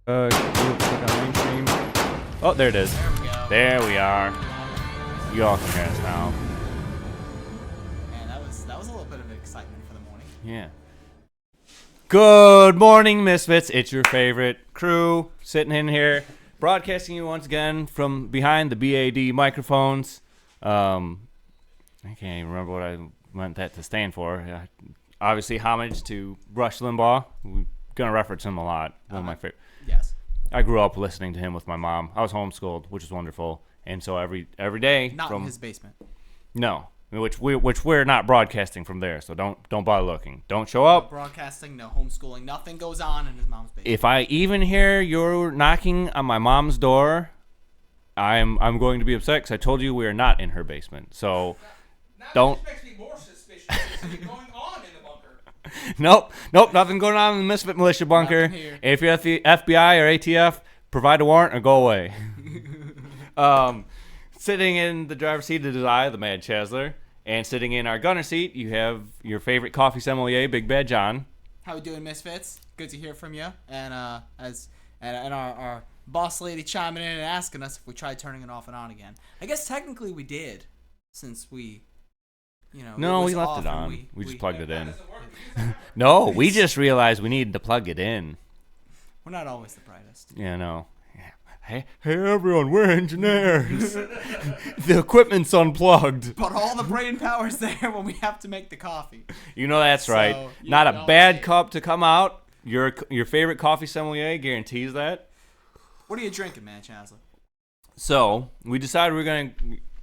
Click on mainstream. Oh, there it is. There we go. There we are. You all can hear us now. Man, that was a little bit of excitement for the morning. Yeah. Good morning, Misfits. It's your favorite crew sitting in here, broadcasting you once again from behind the BAD microphones. I can't even remember what I meant that to stand for. Obviously, homage to Rush Limbaugh. We're going to reference him a lot. One of my favorite. Yes. I grew up listening to him with my mom. I was homeschooled, which is wonderful. And so every day Not from in his basement. No, which we're not broadcasting from there. So don't bother looking. Don't show up. No broadcasting, no homeschooling, nothing goes on in his mom's basement. If I even hear you're knocking on my mom's door, I'm going to be upset because I told you we are not in her basement. So Now don't. This makes me more suspicious. There's something going on in the bunker. Nope, nothing going on in the Misfit Militia bunker. Nothing here. If you're at the FBI or ATF, provide a warrant or go away. Sitting in the driver's seat is I, the Mad Chazzler, and sitting in our gunner seat, you have your favorite coffee sommelier, Big Bad John. How we doing, Misfits? Good to hear from you. And our boss lady chiming in and asking us if we tried turning it off and on again. I guess technically we did, since we, No, it was we left off it and on. We just plugged it That in. doesn't work. No, we just realized we needed to plug it in. We're not always the brightest. Yeah, no. Hey everyone, we're engineers. The equipment's unplugged. But all the brain power's there when we have to make the coffee. You know that's right. So, you Not a know bad it. cup to come out. Your favorite coffee sommelier guarantees that. What are you drinking, man, Chazzler? So we decided we're gonna,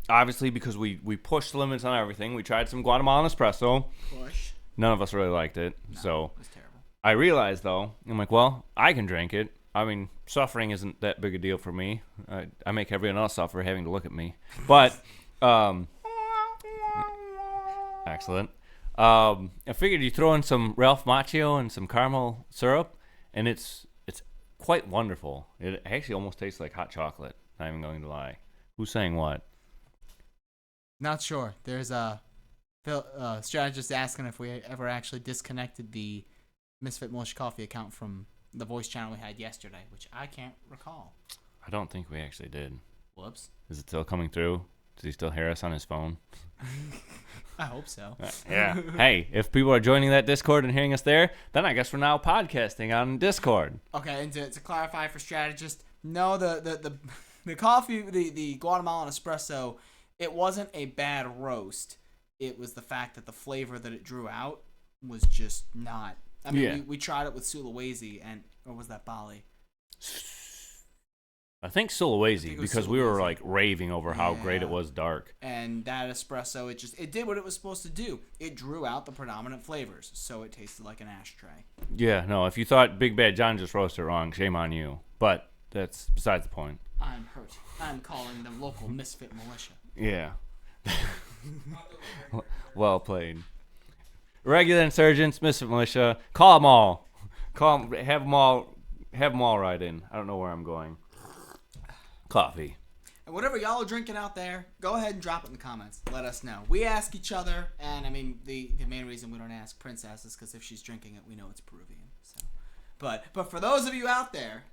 obviously because we pushed the limits on everything. We tried some Guatemalan espresso. Push. None of us really liked it. No, So it was terrible. I realized though, I'm like, well, I can drink it. I mean, suffering isn't that big a deal for me. I make everyone else suffer having to look at me. But, excellent. I figured you throw in some Ralph Macchio and some caramel syrup, and it's quite wonderful. It actually almost tastes like hot chocolate. Not even going to lie. Who's saying what? Not sure. There's a strategist asking if we ever actually disconnected the Misfit Militia Coffee account from the voice channel we had yesterday, which I can't recall. I don't think we actually did. Whoops. Is it still coming through? Does he still hear us on his phone? I hope so. Yeah. Hey, if people are joining that Discord and hearing us there, then I guess we're now podcasting on Discord. Okay, and to clarify for strategist, no, the coffee, the Guatemalan espresso, it wasn't a bad roast. It was the fact that the flavor that it drew out was just not. I mean, Yeah. we tried it with Sulawesi, or was that Bali? I think Sulawesi, I think it was because we were Sulawesi. like raving over how great Yeah. it was dark. And that espresso, it did what it was supposed to do. It drew out the predominant flavors, so it tasted like an ashtray. Yeah, no, if you thought Big Bad John just roasted it wrong, shame on you. But that's besides the point. I'm hurt. I'm calling the local Misfit Militia. Yeah. Well played. Regular insurgents, Misfit Militia, call them all. Have them all right in. I don't know where I'm going. Coffee. And whatever y'all are drinking out there, go ahead and drop it in the comments. Let us know. We ask each other, and I mean the main reason we don't ask Princess is because if she's drinking it, we know it's Peruvian. So, but for those of you out there,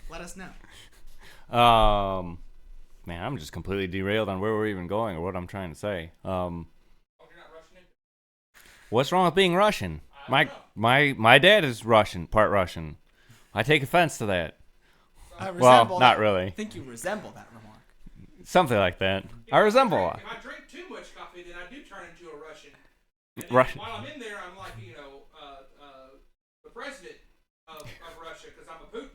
let us know. Man, I'm just completely derailed on where we're even going or what I'm trying to say. Oh, you're not rushing it? What's wrong with being Russian? I don't know. My dad is Russian, part Russian. I take offense to that. I Well, resemble not that- really. I think you resemble that remark. Something like that. I resemble a lot. If I drink too much coffee, then I do turn into a Russian. And then Russian. While I'm in there, I'm like, the president of Russia, because I'm a Putin.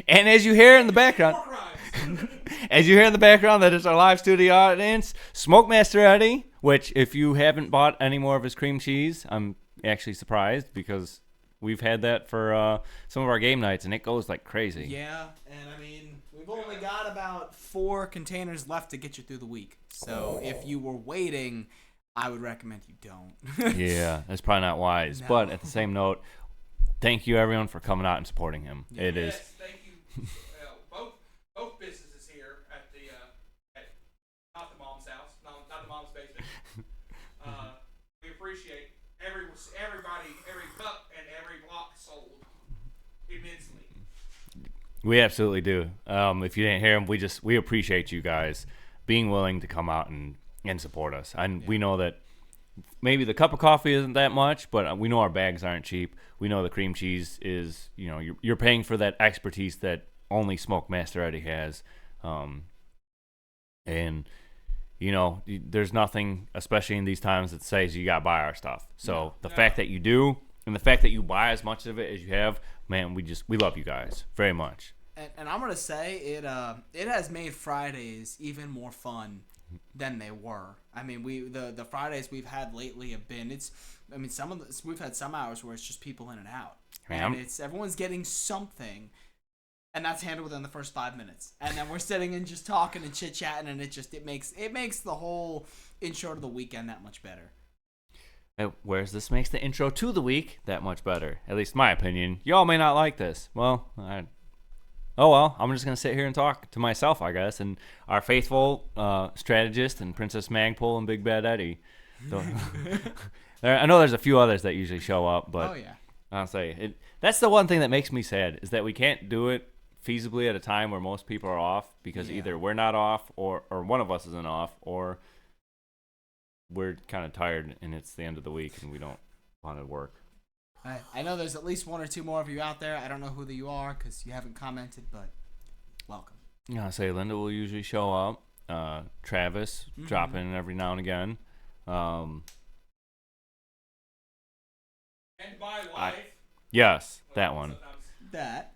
And as you hear in the background, War crimes. as you hear in the background, that is our live studio audience, Smoke Master Eddie. Which, if you haven't bought any more of his cream cheese, I'm actually surprised because we've had that for some of our game nights, and it goes like crazy. Yeah, and I mean, we've only got about 4 containers left to get you through the week. So if you were waiting, I would recommend you don't. Yeah, that's probably not wise. No. But at the same note, thank you everyone for coming out and supporting him. Yeah. It is. Yes, thank you. Both businesses here at not the mom's house, not the mom's basement. We appreciate everybody, every cup and every block sold. immensely. We absolutely do. If you didn't hear him, we appreciate you guys being willing to come out and support us. And we know that maybe the cup of coffee isn't that much, but we know our bags aren't cheap. We know the cream cheese is, you're paying for that expertise that only Smoke Master Eddie has. And there's nothing, especially in these times, that says you got to buy our stuff. So the fact that you do, and the fact that you buy as much of it as you have, man, we love you guys very much. And I'm gonna say it has made Fridays even more fun than they were. I mean, the Fridays we've had lately have been we've had some hours where it's just people in and out, and everyone's getting something. And that's handled within the first 5 minutes. And then we're sitting and just talking and chit-chatting, and it makes the whole intro to the weekend that much better. Whereas this makes the intro to the week that much better. At least my opinion. Y'all may not like this. Well, I'm just going to sit here and talk to myself, I guess. And our faithful strategist and Princess Magpul and Big Bad Eddie. I know there's a few others that usually show up, but I'll say that's the one thing that makes me sad is that we can't do it feasibly at a time where most people are off because either we're not off or one of us isn't off, or we're kind of tired and it's the end of the week and we don't want to work. I know there's at least one or two more of you out there. I don't know who you are because you haven't commented, but welcome. Yeah, I say Linda will usually show up. Travis drop in every now and again. And my wife. Yes, that one. That.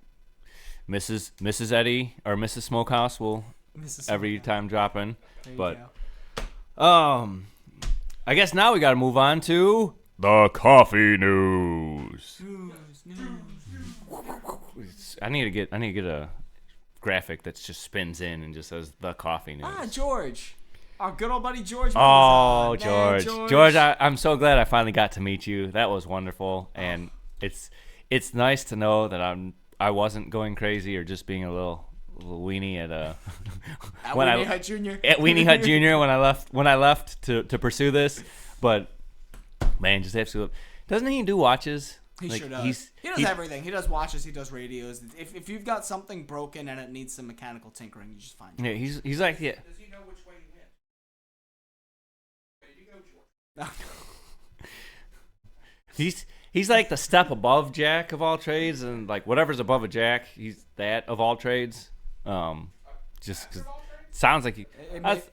Mrs. Eddie or Mrs. Smokehouse will every time drop in. But I guess now we got to move on to the coffee news. I need to get a graphic that just spins in and just says the coffee news. George. Our good old buddy George. Oh, George. George, I'm so glad I finally got to meet you. That was wonderful. And it's nice to know that I wasn't going crazy or just being a little weenie at Weenie Hut Jr. At Weenie Hut Jr. when I left to pursue this. But man, just absolutely. Doesn't he do watches? He sure does. He does everything. He does watches. He does radios. If you've got something broken and it needs some mechanical tinkering, you just find him. Yeah, he's like Does he know which way he hit? There you go, George. He's like the step above Jack of all trades, and like whatever's above a Jack, he's that of all trades. Just cause sounds like he.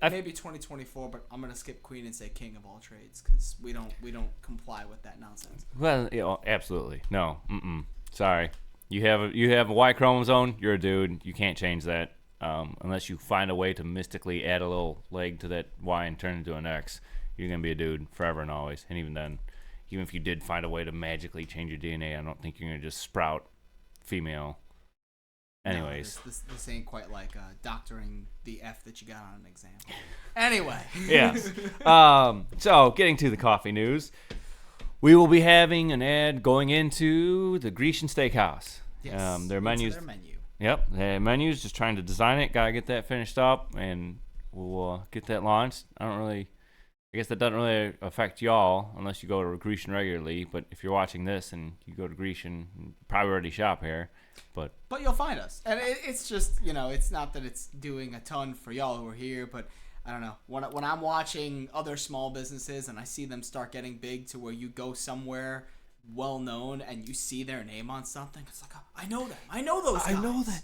Maybe 2024, but I'm gonna skip Queen and say King of all trades because we don't comply with that nonsense. Well, absolutely no. Sorry, you have a Y chromosome. You're a dude. You can't change that unless you find a way to mystically add a little leg to that Y and turn it into an X. You're gonna be a dude forever and always. And even then, even if you did find a way to magically change your DNA, I don't think you're gonna just sprout female. Anyways, no, this ain't quite like doctoring the F that you got on an exam. Anyway. Yes. So getting to the coffee news, we will be having an ad going into the Grecian Steakhouse. Yes. Their menus. Their menu. Yep. Their menus. Just trying to design it. Gotta get that finished up, and we'll get that launched. I guess that doesn't really affect y'all unless you go to Grecian regularly. But if you're watching this and you go to Grecian, you probably already shop here. But you'll find us. And it's just, it's not that it's doing a ton for y'all who are here, but I don't know. When I'm watching other small businesses and I see them start getting big to where you go somewhere well known and you see their name on something, it's like, oh, I know them. I know those guys. I know that.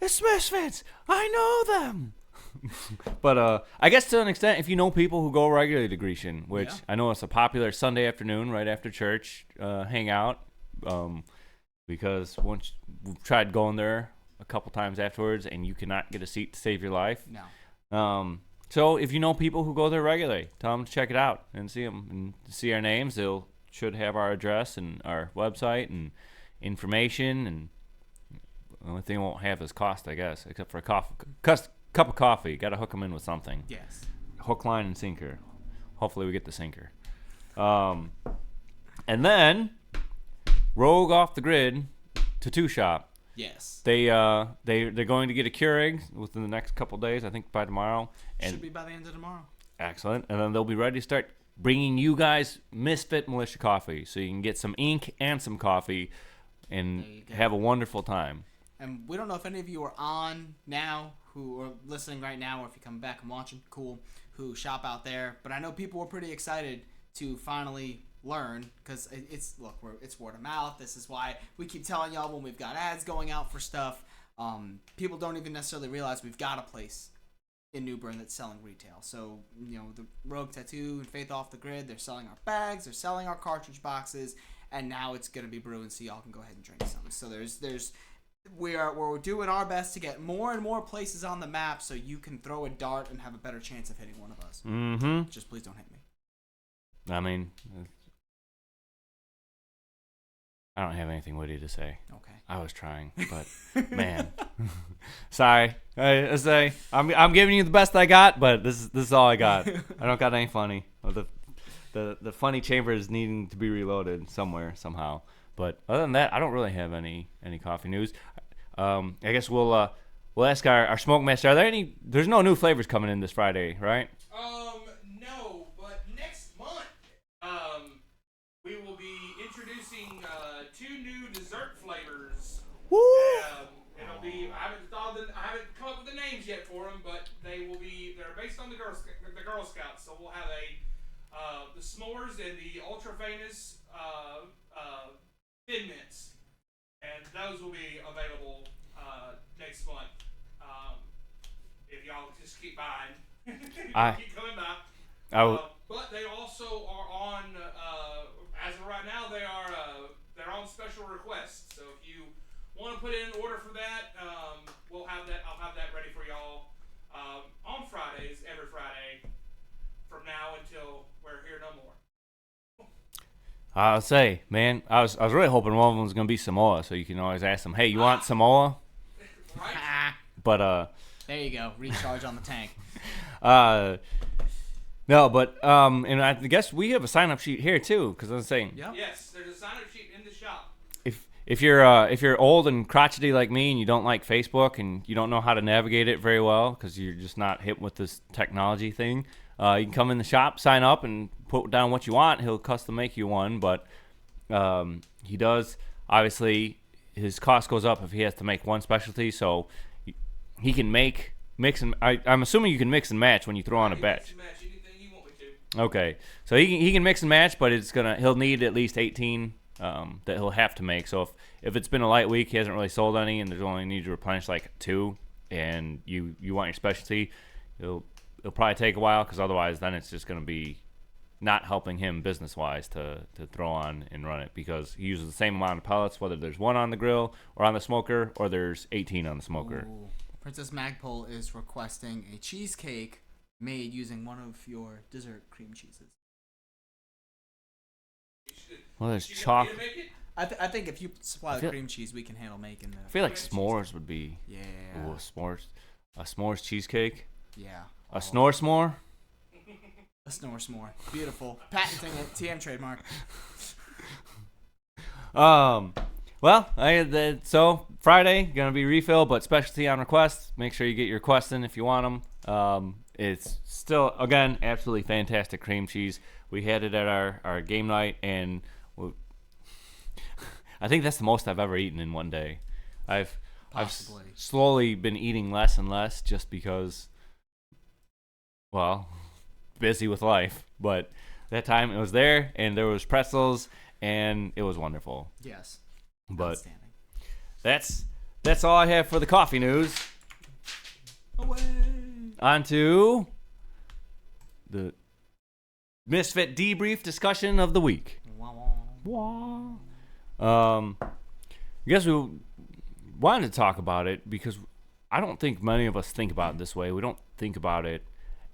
It's Misfits. I know them. But I guess to an extent, if you know people who go regularly to Grecian, which I know it's a popular Sunday afternoon right after church hangout, because once we've tried going there a couple times afterwards and you cannot get a seat to save your life. No. So if you know people who go there regularly, tell them to check it out and see them and see our names. They'll should have our address and our website and information, and the only thing it won't have is cost, I guess, except for a cup of coffee. Got to hook them in with something. Yes. Hook, line, and sinker. Hopefully we get the sinker. And then Rogue off the grid tattoo shop. Yes. They're going to get a Keurig within the next couple days. I think by tomorrow. And should be by the end of tomorrow. Excellent. And then they'll be ready to start bringing you guys Misfit Militia coffee, so you can get some ink and some coffee and There you go. have a wonderful time. And we don't know if any of you are on now, who are listening right now, or if you come back and watching, cool, who shop out there. But I know people were pretty excited to finally learn, because it's word of mouth. This is why we keep telling y'all when we've got ads going out for stuff. People don't even necessarily realize we've got a place in New Bern that's selling retail. So, the Rogue Tattoo and Faith Off the Grid, they're selling our bags, they're selling our cartridge boxes, and now it's going to be brewing, so y'all can go ahead and drink some. So we're doing our best to get more and more places on the map so you can throw a dart and have a better chance of hitting one of us. Mm-hmm. Just please don't hit me. I mean, I don't have anything witty to say. Okay. I was trying, but man, sorry. I say I'm giving you the best I got, but this is all I got. I don't got any funny. The funny chamber is needing to be reloaded somewhere somehow. But other than that, I don't really have any coffee news. I guess we'll ask our smoke master. Are there any? There's no new flavors coming in this Friday, right? No, but next month, we will be introducing 2 new dessert flavors. Woo! It'll be I haven't come up with the names yet for them, but they're based on the Girl Scouts. So we'll have the s'mores and the ultra famous Thin Mints, and those will be available next month. If y'all just keep buying, keep coming by. But they also are on, as of right now, they're on special requests. So if you want to put in an order for that, I'll have that ready for y'all on Fridays, every Friday, from now until we're here no more. I'll say, man, I was really hoping one of them was gonna be Samoa, so you can always ask them, hey, you want Samoa? Right? But there you go, recharge on the tank. no, but and I guess we have a sign up sheet here too, because I was saying, Yep. Yes, there's a sign-up sheet in the shop. if you're old and crotchety like me and you don't like Facebook and you don't know how to navigate it very well because you're just not hip with this technology thing, you can come in the shop, sign up, and put down what you want. He'll custom make you one, but he does. Obviously, his cost goes up if he has to make one specialty, so he can mix and I'm assuming you can mix and match when you throw on a batch. Match anything you want me to. Okay, so he can mix and match, but he'll need at least 18 that he'll have to make. So if it's been a light week, he hasn't really sold any, and there's only need to replenish like 2, and you want your specialty, it'll probably take a while, because otherwise then it's just going to be not helping him business-wise to throw on and run it, because he uses the same amount of pellets, whether there's 1 on the grill or on the smoker, or there's 18 on the smoker. Ooh. Princess Magpul is requesting a cheesecake made using one of your dessert cream cheeses. Well, there's You want me to chocolate. make it? I think if you supply the cream cheese, we can handle making I the. feel like s'mores would be. Yeah. Ooh, a s'mores cheesecake. Yeah. A snore s'more. A snore s'more. Beautiful. Patenting it. TM trademark. Well, so Friday gonna be refill, but specialty on request. Make sure you get your requests in if you want them. It's still, again, absolutely fantastic cream cheese. We had it at our game night, and I think that's the most I've ever eaten in one day. I've slowly been eating less and less just because, well, busy with life. But that time it was there, and there was pretzels, and it was wonderful. Yes. But outstanding. that's all I have for the coffee news. Away. On to the Misfit debrief discussion of the week. Wah, wah. I guess we wanted to talk about it because I don't think many of us think about it this way. We don't think about it,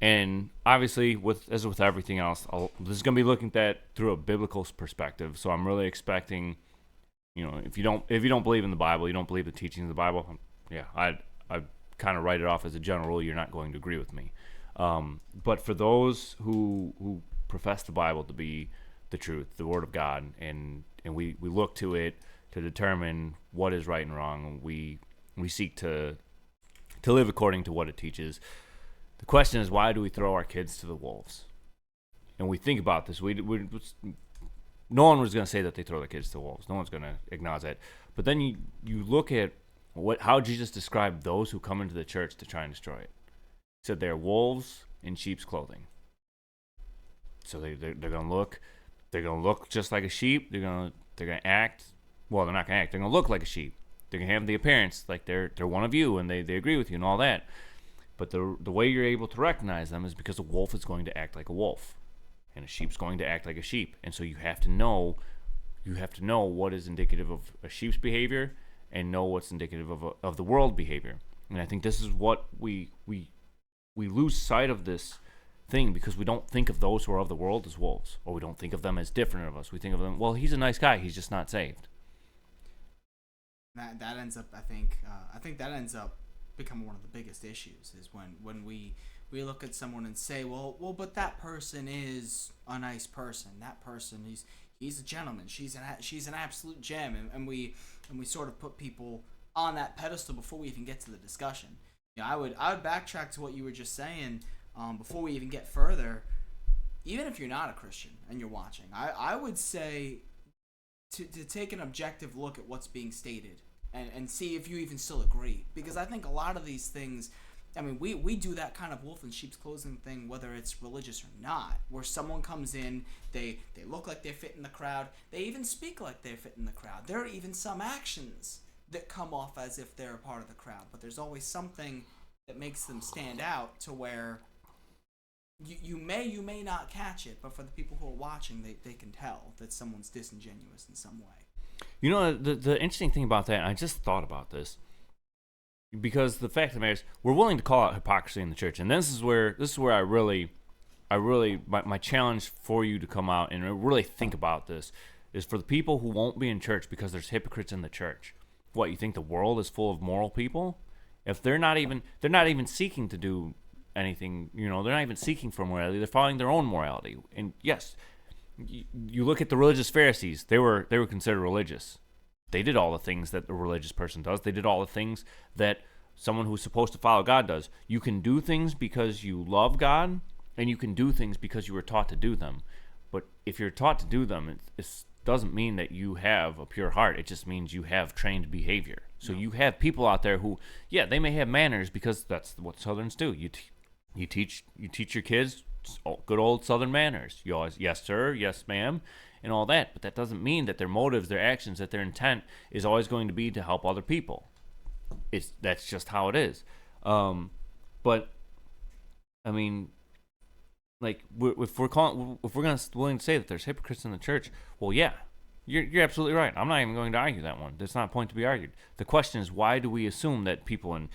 and obviously, as with everything else, this is going to be looking at through a biblical perspective. So I'm really expecting, if you don't believe in the Bible, you don't believe the teachings of the Bible. Yeah, I kind of write it off as a general rule. You're not going to agree with me. But for those who profess the Bible to be the truth, the Word of God, and we look to it to determine what is right and wrong. We seek to live according to what it teaches. The question is, why do we throw our kids to the wolves? And we think about this. no one was going to say that they throw their kids to wolves. No one's going to acknowledge that. But then you look at how Jesus described those who come into the church to try and destroy it. He said they're wolves in sheep's clothing. So they're going to look just like a sheep. They're going to act. Well, they're not going to act. They're going to look like a sheep. They're going to have the appearance like they're one of you, and they agree with you and all that. But the way you're able to recognize them is because a wolf is going to act like a wolf, and a sheep's going to act like a sheep. And so you have to know what is indicative of a sheep's behavior and know what's indicative of the world behavior. And I think this is what we lose sight of this thing because we don't think of those who are of the world as wolves, or we don't think of them as different of us. We think of them, well, he's a nice guy, he's just not saved. That ends up, I think that ends up becoming one of the biggest issues is when we look at someone and say, well, but that person is a nice person. That person, he's a gentleman. She's an absolute gem, and we sort of put people on that pedestal before we even get to the discussion. I would backtrack to what you were just saying before we even get further. Even if you're not a Christian and you're watching, I would say to take an objective look at what's being stated and see if you even still agree. Because I think a lot of these things, I mean, we do that kind of wolf in sheep's clothing thing, whether it's religious or not, where someone comes in, they look like they fit in the crowd, they even speak like they fit in the crowd. There are even some actions that come off as if they're a part of the crowd, but there's always something that makes them stand out to where you may not catch it, but for the people who are watching, they can tell that someone's disingenuous in some way. You know, the interesting thing about that, and I just thought about this, because the fact of the matter is, we're willing to call out hypocrisy in the church, and this is where I really, my challenge for you to come out and really think about this is for the people who won't be in church because there's hypocrites in the church. What, you think the world is full of moral people? If they're not even seeking to do anything, they're not even seeking for morality, they're following their own morality. And yes, you look at the religious Pharisees, they were considered religious. They did all the things that a religious person does. They did all the things that someone who's supposed to follow God does. You can do things because you love God, and you can do things because you were taught to do them. But if you're taught to do them, it doesn't mean that you have a pure heart. It just means you have trained behavior. So you have people out there who, they may have manners because that's what Southerns do. You teach your kids good old Southern manners. You always, yes sir, yes ma'am, and all that. But that doesn't mean that their motives, their actions, that their intent is always going to be to help other people. That's just how it is. But I mean, like, if we're willing to say that there's hypocrites in the church, well, yeah, you're absolutely right. I'm not even going to argue that one. That's not a point to be argued. The question is, why do we assume that people in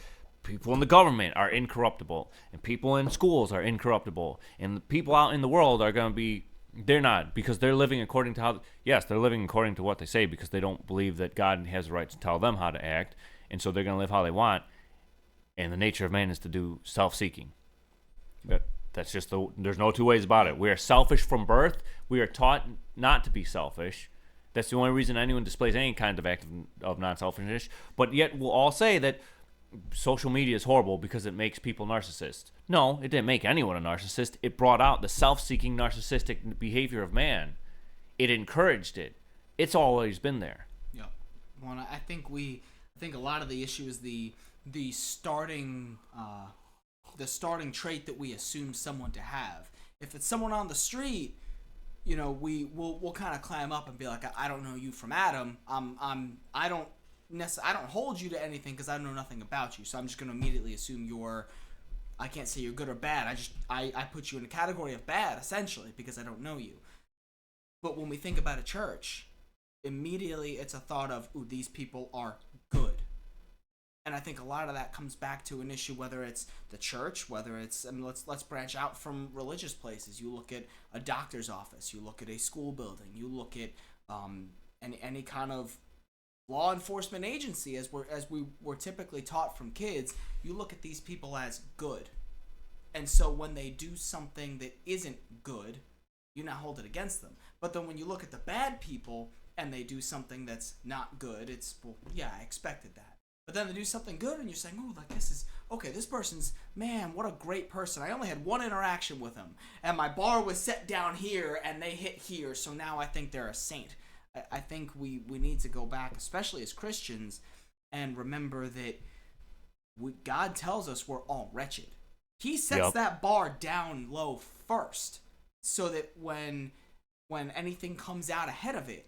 the government are incorruptible, and people in schools are incorruptible, and the people out in the world are going to be? They're not, because they're living according to they're living according to what they say, because they don't believe that God has the right to tell them how to act, and so they're going to live how they want. And the nature of man is to do self-seeking. That's just there's no two ways about it. We are selfish from birth. We are taught not to be selfish. That's the only reason anyone displays any kind of act of non-selfishness. But yet we'll all say that social media is horrible because it makes people narcissists. No, it didn't make anyone a narcissist. It brought out the self-seeking, narcissistic behavior of man. It encouraged it. It's always been there. Yeah. Well, I think a lot of the issue is the starting trait that we assume someone to have. If it's someone on the street, we'll kind of climb up and be like, I don't know you from Adam. I don't hold you to anything because I know nothing about you. So I'm just going to immediately assume I can't say you're good or bad. I put you in a category of bad, essentially, because I don't know you. But when we think about a church, immediately it's a thought of, ooh, these people are good. And I think a lot of that comes back to an issue, whether it's the church, whether it's, let's branch out from religious places. You look at a doctor's office, you look at a school building, you look at any kind of law enforcement agency, as we were typically taught from kids. You look at these people as good, and so when they do something that isn't good, you now hold it against them. But then when you look at the bad people and they do something that's not good, it's, well, yeah, I expected that. But then they do something good, and you're saying, oh, like this is okay. This person's, man, what a great person. I only had one interaction with him, and my bar was set down here, and they hit here, so now I think they're a saint. I think we need to go back, especially as Christians, and remember that God tells us we're all wretched. He sets that bar down low first, so that when anything comes out ahead of it,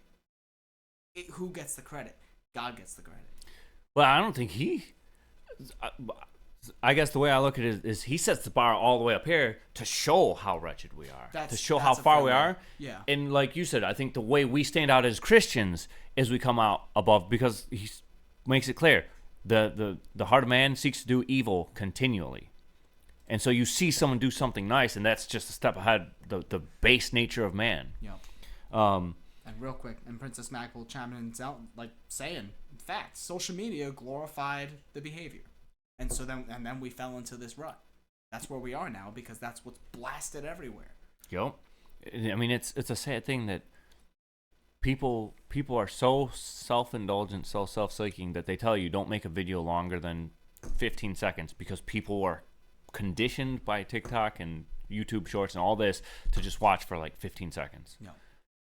who gets the credit? God gets the credit. Well, I don't think I guess the way I look at it is he sets the bar all the way up here to show how wretched we are, to show how far we are. Yeah. And like you said, I think the way we stand out as Christians is we come out above, because he makes it clear the heart of man seeks to do evil continually. And so you see someone do something nice, and that's just a step ahead the base nature of man. Yeah. And real quick, and Princess Mac will chime in and sound like saying, in fact, social media glorified the behavior. And so then we fell into this rut. That's where we are now, because that's what's blasted everywhere. Yep. I mean, it's a sad thing that people are so self-indulgent, so self-seeking that they tell you don't make a video longer than 15 seconds, because people are conditioned by TikTok and YouTube Shorts and all this to just watch for like 15 seconds. No.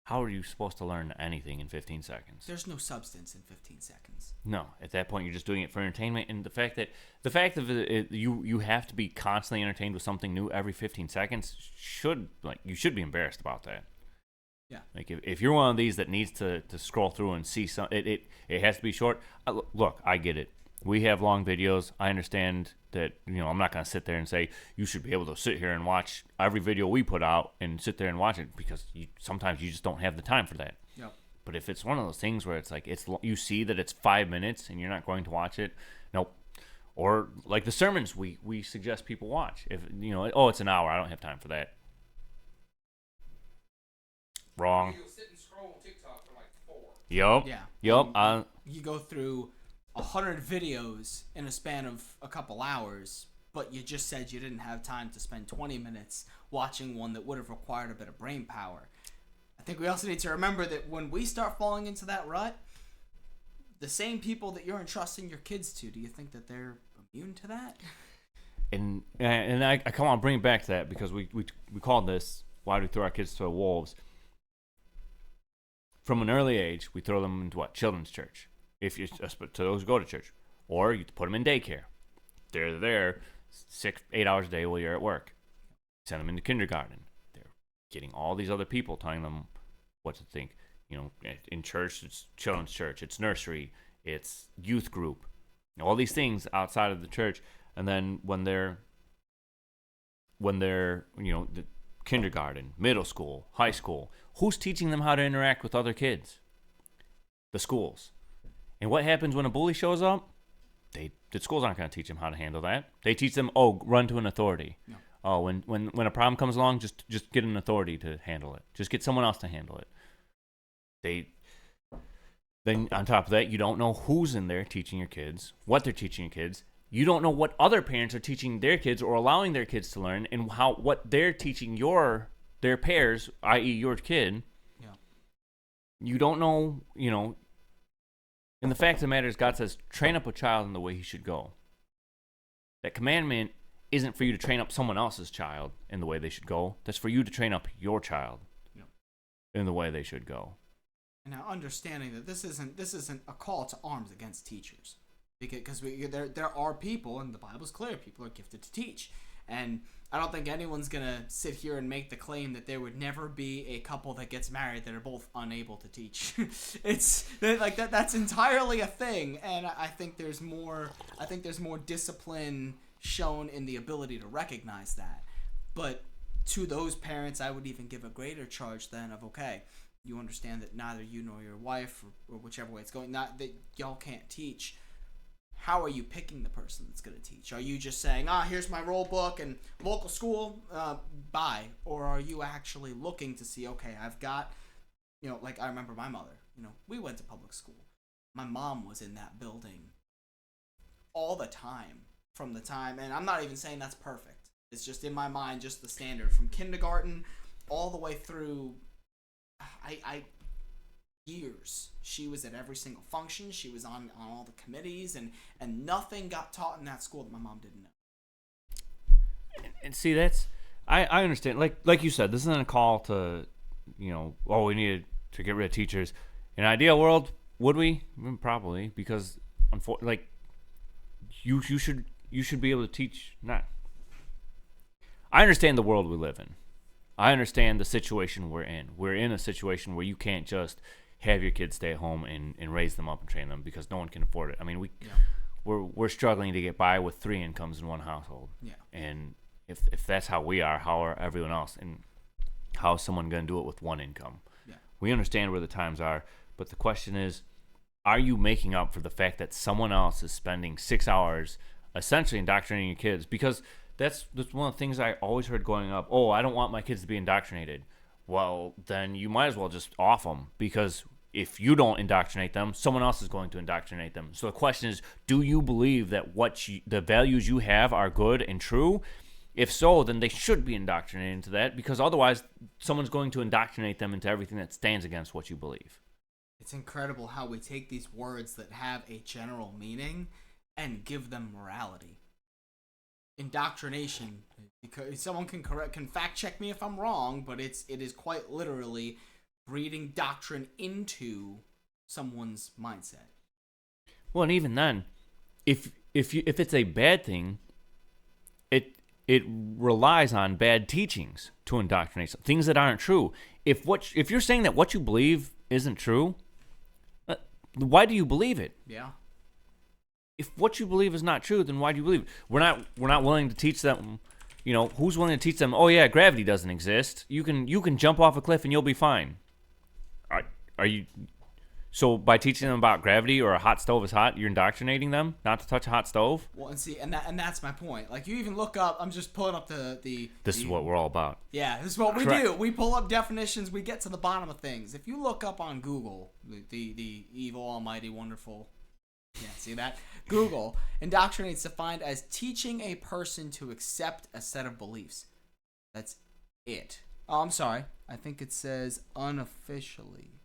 How are you supposed to learn anything in 15 seconds? There's no substance in 15 seconds. No, at that point you're just doing it for entertainment, and the fact of it, you have to be constantly entertained with something new every 15 seconds you should be embarrassed about that. Yeah. Like if you're one of these that needs to scroll through and see some, it has to be short. Look, I get it. We have long videos. I understand that, I'm not going to sit there and say you should be able to sit here and watch every video we put out and sit there and watch it, because sometimes you just don't have the time for that. Yep. But if it's one of those things where it's like you see that it's 5 minutes and you're not going to watch it, nope. Or like the sermons we suggest people watch. If it's an hour, I don't have time for that. Wrong. You'll sit and scroll on TikTok for like 4. Yup. Yeah. Yup. You go through 100 videos in a span of a couple hours, but you just said you didn't have time to spend 20 minutes watching one that would have required a bit of brain power. I think we also need to remember that when we start falling into that rut, the same people that you're entrusting your kids to, do you think that they're immune to that? And I come on, bring it back to that, because we called this, why do we throw our kids to the wolves? From an early age, we throw them into what? Children's church. If you to those who go to church, or you put them in daycare. They're there 6-8 hours a day while you're at work. Send them into kindergarten. They're getting all these other people telling them what to think. In church, it's children's church, it's nursery, it's youth group, all these things outside of the church. And then when they're the kindergarten, middle school, high school, who's teaching them how to interact with other kids? The schools. And what happens when a bully shows up? The schools aren't going to teach them how to handle that. They teach them, run to an authority. No. Oh, when a problem comes along, just get an authority to handle it. Just get someone else to handle it. Then on top of that, you don't know who's in there teaching your kids, what they're teaching your kids. You don't know what other parents are teaching their kids or allowing their kids to learn, and what they're teaching their pairs, i.e. your kid. Yeah. You don't know, And the fact of the matter is, God says, train up a child in the way he should go. That commandment isn't for you to train up someone else's child in the way they should go. That's for you to train up your child in the way they should go. And now, understanding that this isn't a call to arms against teachers, because there are people, and the Bible's clear, people are gifted to teach. And I don't think anyone's going to sit here and make the claim that there would never be a couple that gets married that are both unable to teach. It's like that's entirely a thing, and I think there's more discipline shown in the ability to recognize that. But to those parents, I would even give a greater charge then of, okay, you understand that neither you nor your wife, or whichever way it's going, not that y'all can't teach. How are you picking the person that's going to teach? Are you just saying, here's my roll book and local school, bye? Or are you actually looking to see, okay, I've got, like I remember my mother, we went to public school. My mom was in that building all the time from the time, and I'm not even saying that's perfect. It's just in my mind, just the standard from kindergarten all the way through. years. She was at every single function. She was on all the committees, and nothing got taught in that school that my mom didn't know. And see, that's I understand. Like you said, this isn't a call to, we need to get rid of teachers. In an ideal world, would we? Probably, because you should be able to teach. Not. I understand the world we live in. I understand the situation we're in. We're in a situation where you can't just have your kids stay at home and raise them up and train them because no one can afford it. I mean, we're struggling to get by with 3 incomes in one household. Yeah. And if that's how we are, how are everyone else? And how is someone going to do it with 1 income? Yeah. We understand where the times are, but the question is, are you making up for the fact that someone else is spending 6 hours essentially indoctrinating your kids? Because that's one of the things I always heard growing up. Oh, I don't want my kids to be indoctrinated. Well, then you might as well just off them, because if you don't indoctrinate them, someone else is going to indoctrinate them. So the question is, do you believe that the values you have are good and true? If so, then they should be indoctrinated into that, because otherwise someone's going to indoctrinate them into everything that stands against what you believe. It's incredible how we take these words that have a general meaning and give them morality. Indoctrination, because someone can fact check me if I'm wrong, but it is quite literally breeding doctrine into someone's mindset. Well, and even then, if it's a bad thing, it relies on bad teachings to indoctrinate things that aren't true. If you're saying that what you believe isn't true, why do you believe it? Yeah. If what you believe is not true, then why do you believe it? We're not willing to teach them. Who's willing to teach them? Oh yeah, gravity doesn't exist. You can jump off a cliff and you'll be fine. Are you? So by teaching them about gravity or a hot stove is hot, you're indoctrinating them not to touch a hot stove? Well, and that's my point. Like, you even look up. I'm just pulling up This is what we're all about. Yeah, this is what we Correct. do. We pull up definitions. We get to the bottom of things. If you look up on Google, the evil, almighty, wonderful. Yeah, see that? Google, indoctrinate's defined as teaching a person to accept a set of beliefs. That's it. Oh, I'm sorry. I think it says unofficially.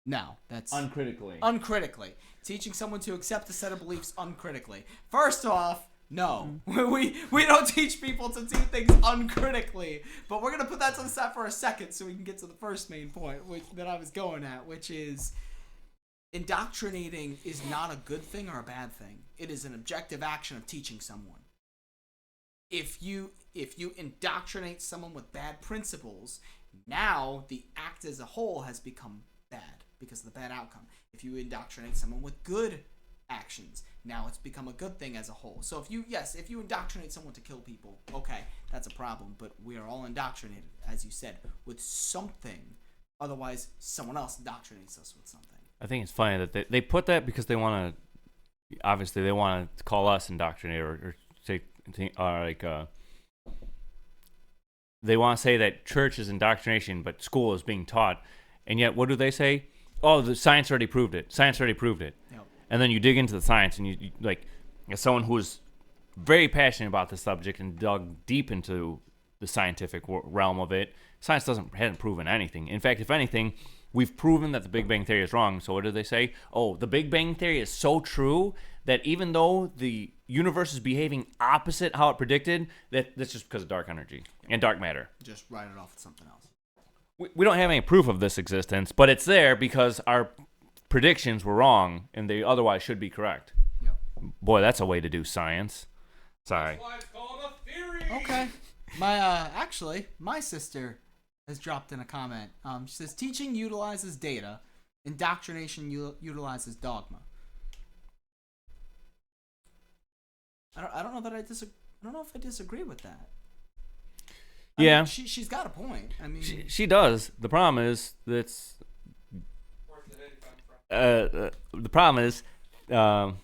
No, that's... Uncritically. Uncritically. Teaching someone to accept a set of beliefs uncritically. First off, no. We don't teach people to do things uncritically. But we're going to put that to the side for a second so we can get to the first main point that I was going at, which is... indoctrinating is not a good thing or a bad thing. It is an objective action of teaching someone. If you indoctrinate someone with bad principles, now the act as a whole has become bad because of the bad outcome. If you indoctrinate someone with good actions, now it's become a good thing as a whole. So if you indoctrinate someone to kill people, okay, that's a problem. But we are all indoctrinated, as you said, with something. Otherwise, someone else indoctrinates us with something. I think it's funny that they put that because they want to, obviously they want to call us indoctrinated or say, they want to say that church is indoctrination, but school is being taught. And yet, what do they say? Oh, the science already proved it. Science already proved it. Yep. And then you dig into the science, and you like, as someone who is very passionate about the subject and dug deep into the scientific realm of it, science hasn't proven anything. In fact, if anything, we've proven that the Big Bang Theory is wrong. So what do they say? Oh, the Big Bang Theory is so true that even though the universe is behaving opposite how it predicted, that's just because of dark energy and dark matter. Just write it off with something else. We don't have any proof of this existence, but it's there because our predictions were wrong and they otherwise should be correct. Yep. Boy, that's a way to do science. Sorry. That's why it's called a theory. Okay. My sister has dropped in a comment. She says, teaching utilizes data, indoctrination utilizes dogma. I don't know that I disagree. I don't know if I disagree with that. I mean, she's got a point. I mean, she does. The problem is that's. Where's the data come from? The problem is, I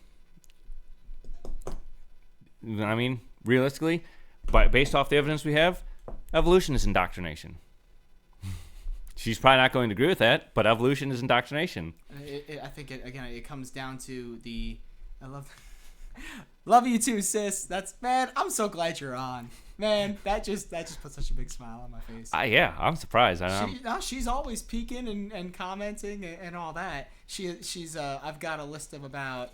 mean, realistically, based off the evidence we have, evolution is indoctrination. She's probably not going to agree with that, but evolution is indoctrination. I think it comes down to the. I love. Love you too, sis. Man, I'm so glad you're on. Man, that just put such a big smile on my face. Yeah, I'm surprised. She's always peeking and commenting and all that. She's I've got a list of about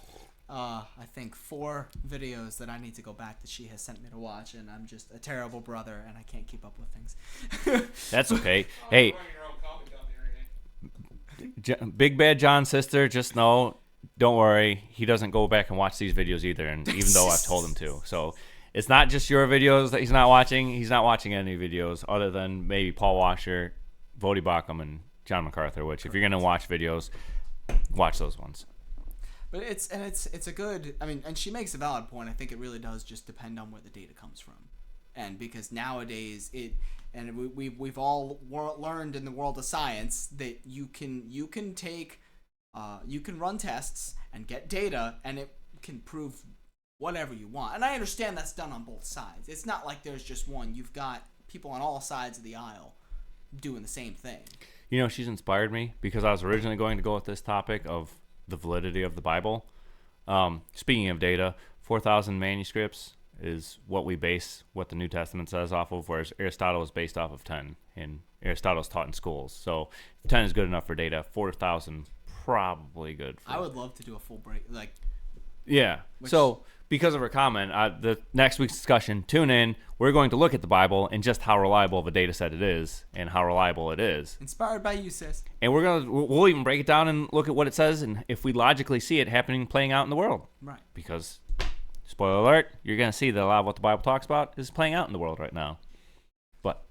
I think 4 videos that I need to go back that she has sent me to watch, and I'm just a terrible brother and I can't keep up with things. That's okay. Hey, Big Bad John's sister, just know, don't worry, he doesn't go back and watch these videos either, and even though I've told him to. So it's not just your videos that he's not watching. He's not watching any videos other than maybe Paul Washer, Vody Bacham, and John MacArthur, which if you're going to watch videos, watch those ones. But it's a good, I mean, and she makes a valid point. I think it really does just depend on where the data comes from. And because nowadays we've all learned in the world of science that you can take you can run tests and get data, and it can prove whatever you want. And I understand that's done on both sides. It's not like there's just one. You've got people on all sides of the aisle doing the same thing. You know, she's inspired me because I was originally going to go with this topic of the validity of the Bible. Speaking of data, 4,000 manuscripts is what we base what the New Testament says off of, whereas Aristotle is based off of 10, and Aristotle's taught in schools. So if 10 is good enough for data, 4,000 probably good. I would love to do a full break, Yeah. So because of her comment, the next week's discussion, tune in. We're going to look at the Bible and just how reliable of a data set it is and how reliable it is. Inspired by you, sis. And we'll even break it down and look at what it says and if we logically see it happening, playing out in the world. Right. Because, spoiler alert, you're going to see that a lot of what the Bible talks about is playing out in the world right now. But.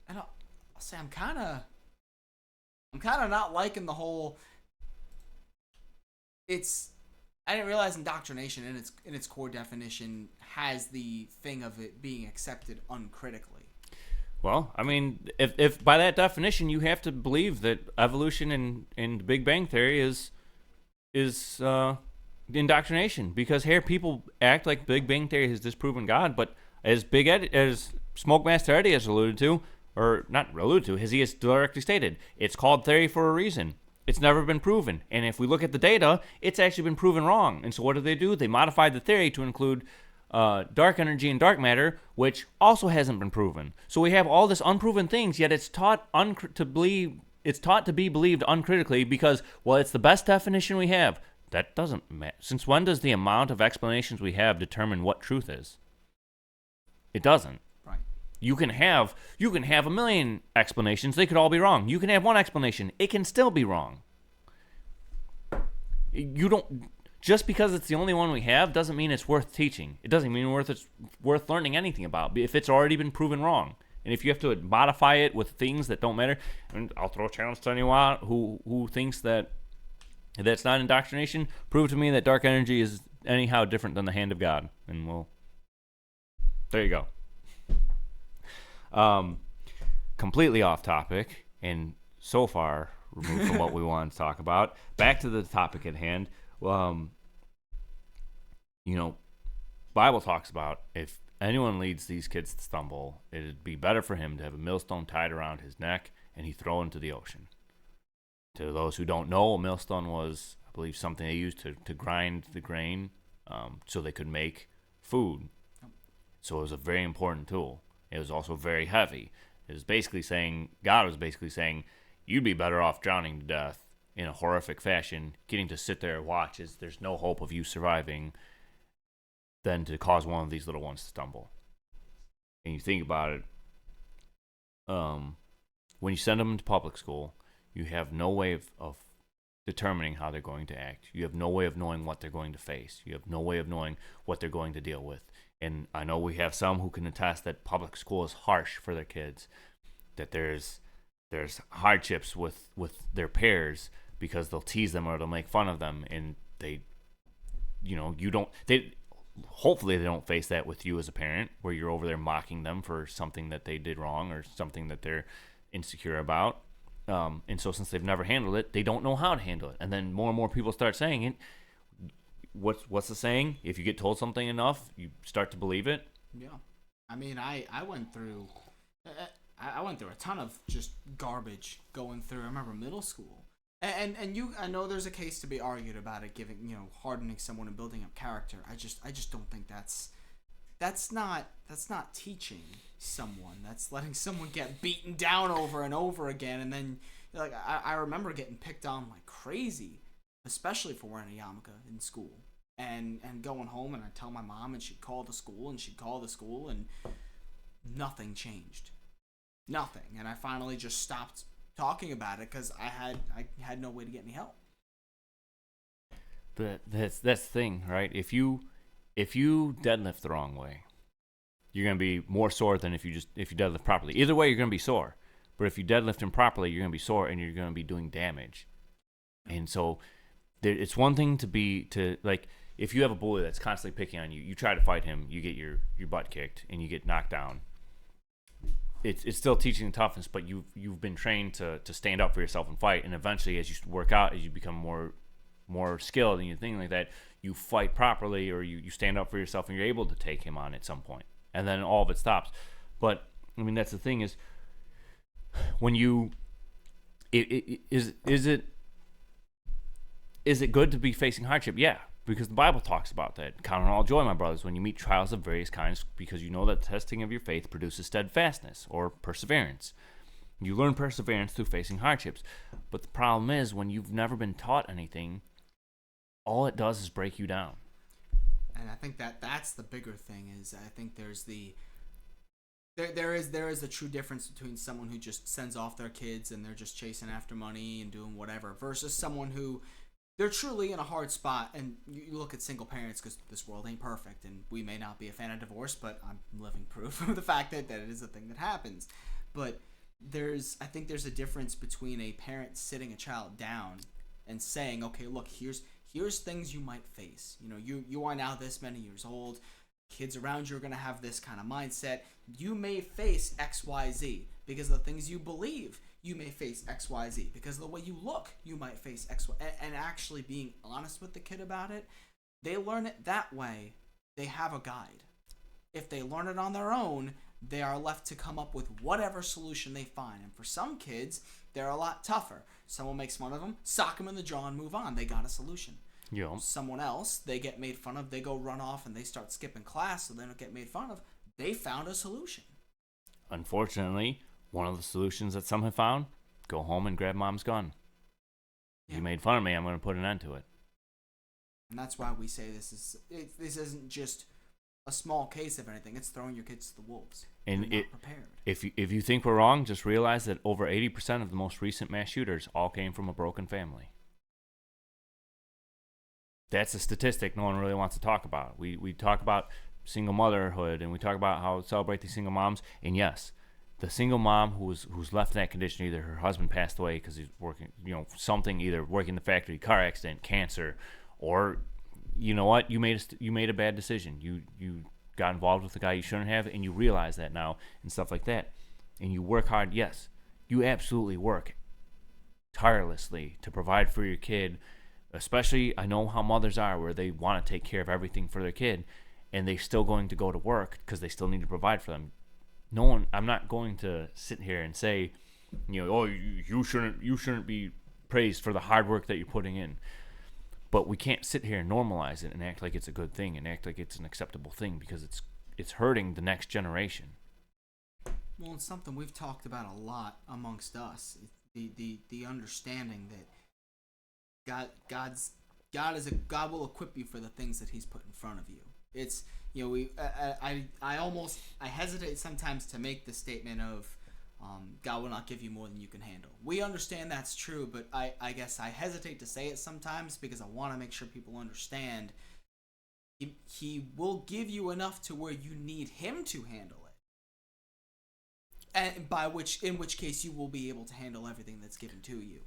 And I'll say I'm kind of not liking the whole. I didn't realize indoctrination in its core definition has the thing of it being accepted uncritically. Well, I mean, if by that definition you have to believe that evolution and Big Bang Theory is indoctrination, because here people act like Big Bang Theory has disproven God, but as Smoke Master Eddie has alluded to, or not alluded to, he has directly stated, it's called theory for a reason. It's never been proven. And if we look at the data, it's actually been proven wrong. And so what do? They modified the theory to include dark energy and dark matter, which also hasn't been proven. So we have all this unproven things, yet it's taught to be believed uncritically because, well, it's the best definition we have. That doesn't matter. Since when does the amount of explanations we have determine what truth is? It doesn't. You can have a million explanations. They could all be wrong. You can have one explanation. It can still be wrong. Just because it's the only one we have doesn't mean it's worth teaching. It doesn't mean it's worth learning anything about if it's already been proven wrong. And if you have to modify it with things that don't matter, and I'll throw a challenge to anyone who thinks that that's not indoctrination, prove to me that dark energy is anyhow different than the hand of God. And there you go. Completely off topic and so far removed from what we wanted to talk about. Back to the topic at hand. Bible talks about if anyone leads these kids to stumble, it'd be better for him to have a millstone tied around his neck and he throw into the ocean. To those who don't know, a millstone was, I believe, something they used to grind the grain so they could make food. So it was a very important tool. It was also very heavy. It was basically saying, God was basically saying, you'd be better off drowning to death in a horrific fashion, getting to sit there and watch as there's no hope of you surviving, than to cause one of these little ones to stumble. And you think about it, when you send them into public school, you have no way of determining how they're going to act. You have no way of knowing what they're going to face. You have no way of knowing what they're going to deal with. And I know we have some who can attest that public school is harsh for their kids, that there's hardships with their peers because they'll tease them or they'll make fun of them, and hopefully they don't face that with you as a parent, where you're over there mocking them for something that they did wrong or something that they're insecure about. And so since they've never handled it, they don't know how to handle it. And then more and more people start saying it. What's the saying? If you get told something enough, you start to believe it. Yeah, I mean, I went through a ton of just garbage going through. I remember middle school. And you, I know there's a case to be argued about it, giving, hardening someone and building up character. I just don't think that's not teaching someone. That's letting someone get beaten down over and over again, and then like I remember getting picked on like crazy, especially for wearing a yarmulke in school, and going home, and I'd tell my mom, and she'd call the school, and nothing changed, nothing, and I finally just stopped talking about it because I had no way to get any help. That's the thing, right? If you deadlift the wrong way, you're gonna be more sore than if you deadlift properly. Either way, you're gonna be sore. But if you deadlift improperly, you're gonna be sore and you're gonna be doing damage. And so, it's one thing to like if you have a bully that's constantly picking on you, you try to fight him, you get your butt kicked and you get knocked down. It's still teaching toughness, but you've been trained to stand up for yourself and fight. And eventually, as you work out, as you become more skilled and you think like that, you fight properly, or you stand up for yourself and you're able to take him on at some point, and then all of it stops. But I mean, that's the thing is when is it good to be facing hardship? Yeah, because the Bible talks about that. Count it all joy, my brothers, when you meet trials of various kinds, because you know that the testing of your faith produces steadfastness or perseverance. You learn perseverance through facing hardships. But the problem is, when you've never been taught anything, all it does is break you down. And I think that's the bigger thing. Is I think there's there is a true difference between someone who just sends off their kids and they're just chasing after money and doing whatever, versus someone who they're truly in a hard spot. And you look at single parents, because this world ain't perfect, and we may not be a fan of divorce, but I'm living proof of the fact that it is a thing that happens. But I think there's a difference between a parent sitting a child down and saying, okay, look, here's things you might face. You are now this many years old. Kids around you are going to have this kind of mindset. You may face XYZ because of the things you believe. You may face XYZ because of the way you look. You might face XY. And actually being honest with the kid about it, they learn it that way. They have a guide. If they learn it on their own, they are left to come up with whatever solution they find. And for some kids, they're a lot tougher. Someone makes fun of them, sock them in the jaw and move on. They got a solution. Yeah. Someone else, they get made fun of, they go run off and they start skipping class so they don't get made fun of. They found a solution. Unfortunately, one of the solutions that some have found, go home and grab mom's gun. Yeah. You made fun of me, I'm going to put an end to it. And that's why we say this isn't just a small case of anything. It's throwing your kids to the wolves. And They're not prepared. If you think we're wrong, just realize that over 80% of the most recent mass shooters all came from a broken family. That's a statistic no one really wants to talk about. We talk about single motherhood, and we talk about how to celebrate these single moms. And yes, the single mom who's left in that condition, either her husband passed away because he's working, something, either working in the factory, car accident, cancer, or you know what, you made a bad decision. You got involved with a guy you shouldn't have, and you realize that now and stuff like that. And you work hard. Yes, you absolutely work tirelessly to provide for your kid. Especially, I know how mothers are, where they want to take care of everything for their kid, and they're still going to go to work because they still need to provide for them. I'm not going to sit here and say, oh, you shouldn't be praised for the hard work that you're putting in. But we can't sit here and normalize it and act like it's a good thing and act like it's an acceptable thing, because it's hurting the next generation. Well, it's something we've talked about a lot amongst us. The understanding that God will equip you for the things that He's put in front of you. It's I hesitate sometimes to make the statement of God will not give you more than you can handle. We understand that's true, but I guess I hesitate to say it sometimes because I want to make sure people understand He will give you enough to where you need Him to handle it, and in which case you will be able to handle everything that's given to you.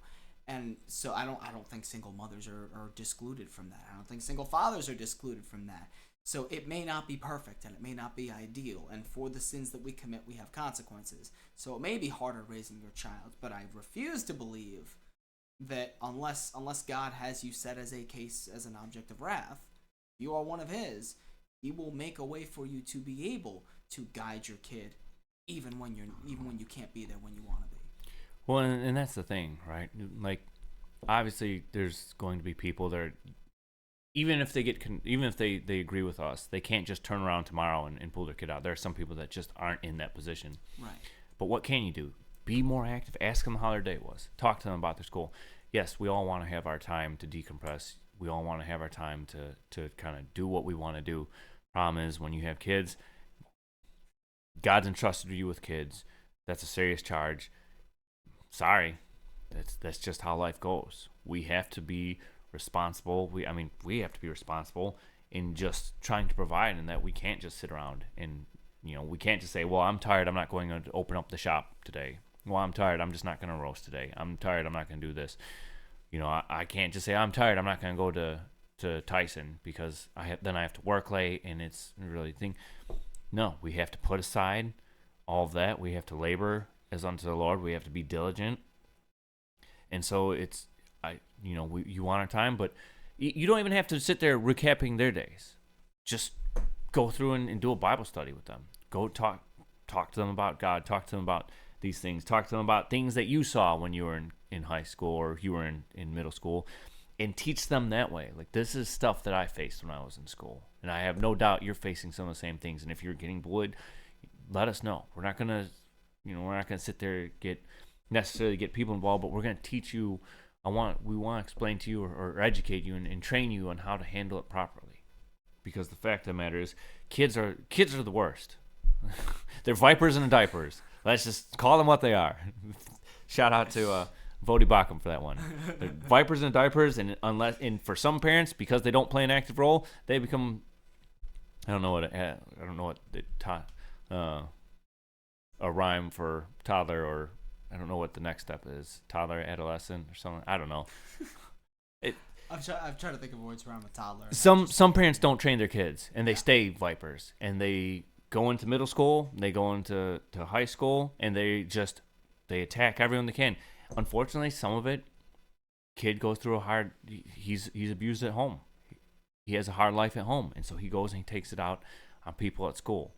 And so I don't think single mothers are discluded from that. I don't think single fathers are discluded from that. So it may not be perfect and it may not be ideal. And for the sins that we commit, we have consequences. So it may be harder raising your child. But I refuse to believe that unless God has you set as an object of wrath, you are one of His, He will make a way for you to be able to guide your kid, even when you can't be there when you want to be. Well, and that's the thing, right? Like, obviously there's going to be people that are, even if they agree with us, they can't just turn around tomorrow and pull their kid out. There are some people that just aren't in that position. Right. But what can you do? Be more active. Ask them how their day was. Talk to them about their school. Yes, we all want to have our time to decompress. We all want to have our time to kind of do what we want to do. Problem is, when you have kids, God's entrusted you with kids. That's a serious charge. Sorry, that's just how life goes. We have to be responsible. We have to be responsible in just trying to provide, and that we can't just sit around and, we can't just say, well, I'm tired, I'm not going to open up the shop today. Well, I'm tired, I'm just not going to roast today. I'm tired, I'm not going to do this. I can't just say, I'm tired, I'm not going to go to Tyson because I have to work late, and it's really thing. No, we have to put aside all of that. We have to labor as unto the Lord. We have to be diligent. And so you want our time, but you don't even have to sit there recapping their days. Just go through and do a Bible study with them. Go talk to them about God. Talk to them about these things. Talk to them about things that you saw when you were in high school or you were in middle school, and teach them that way. Like, this is stuff that I faced when I was in school, and I have no doubt you're facing some of the same things. And if you're getting bullied, let us know. We're not gonna sit there necessarily get people involved, but we're gonna teach you. We want to explain to you or educate you and train you on how to handle it properly. Because the fact of the matter is, kids are the worst. They're vipers in the diapers. Let's just call them what they are. Shout out to Vody Bacham for that one. They're vipers in the diapers, and for some parents, because they don't play an active role, they become, a rhyme for toddler, or I don't know what the next step is. Toddler, adolescent, or something. I don't know. I've tried to think of words around with toddler. Some parents don't train their kids, and they stay vipers, and they go into middle school, they go into high school, and they attack everyone they can. Unfortunately, some of it, kid goes through he's abused at home. He has a hard life at home, and so he goes and he takes it out on people at school.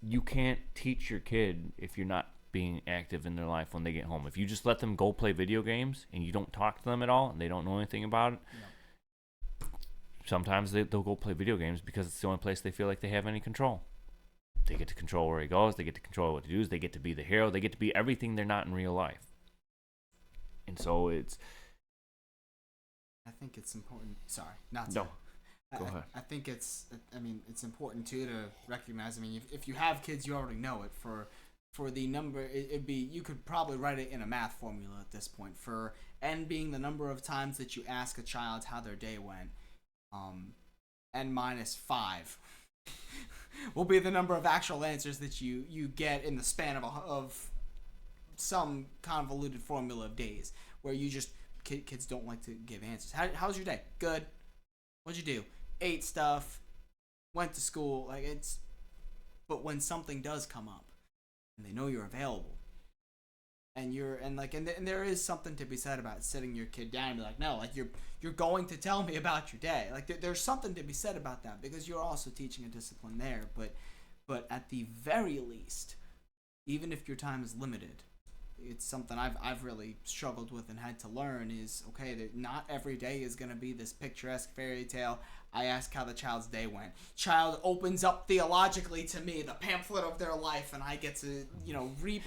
You can't teach your kid if you're not being active in their life when they get home. If you just let them go play video games and you don't talk to them at all and they don't know anything about it, sometimes they'll go play video games because it's the only place they feel like they have any control. They get to control where he goes. They get to control what he does. They get to be the hero. They get to be everything they're not in real life. And so I think it's important. Sorry, not to. No. Go ahead. I think it's important too to recognize. If you have kids, you already know it. For the number, it'd be, you could probably write it in a math formula at this point. For n being the number of times that you ask a child how their day went, n minus 5 will be the number of actual answers that you get in the span of some convoluted formula of days, where you just kids don't like to give answers. How's your day? Good. What'd you do? Ate stuff. Went to school. But when something does come up, and they know you're available, and there is something to be said about sitting your kid down and be like, no, you're going to tell me about your day. There's something to be said about that, because you're also teaching a discipline there. But at the very least, even if your time is limited, it's something I've really struggled with and had to learn is, okay, that not every day is going to be this picturesque fairy tale. I ask how the child's day went. Child opens up theologically to me the pamphlet of their life, and I get to, read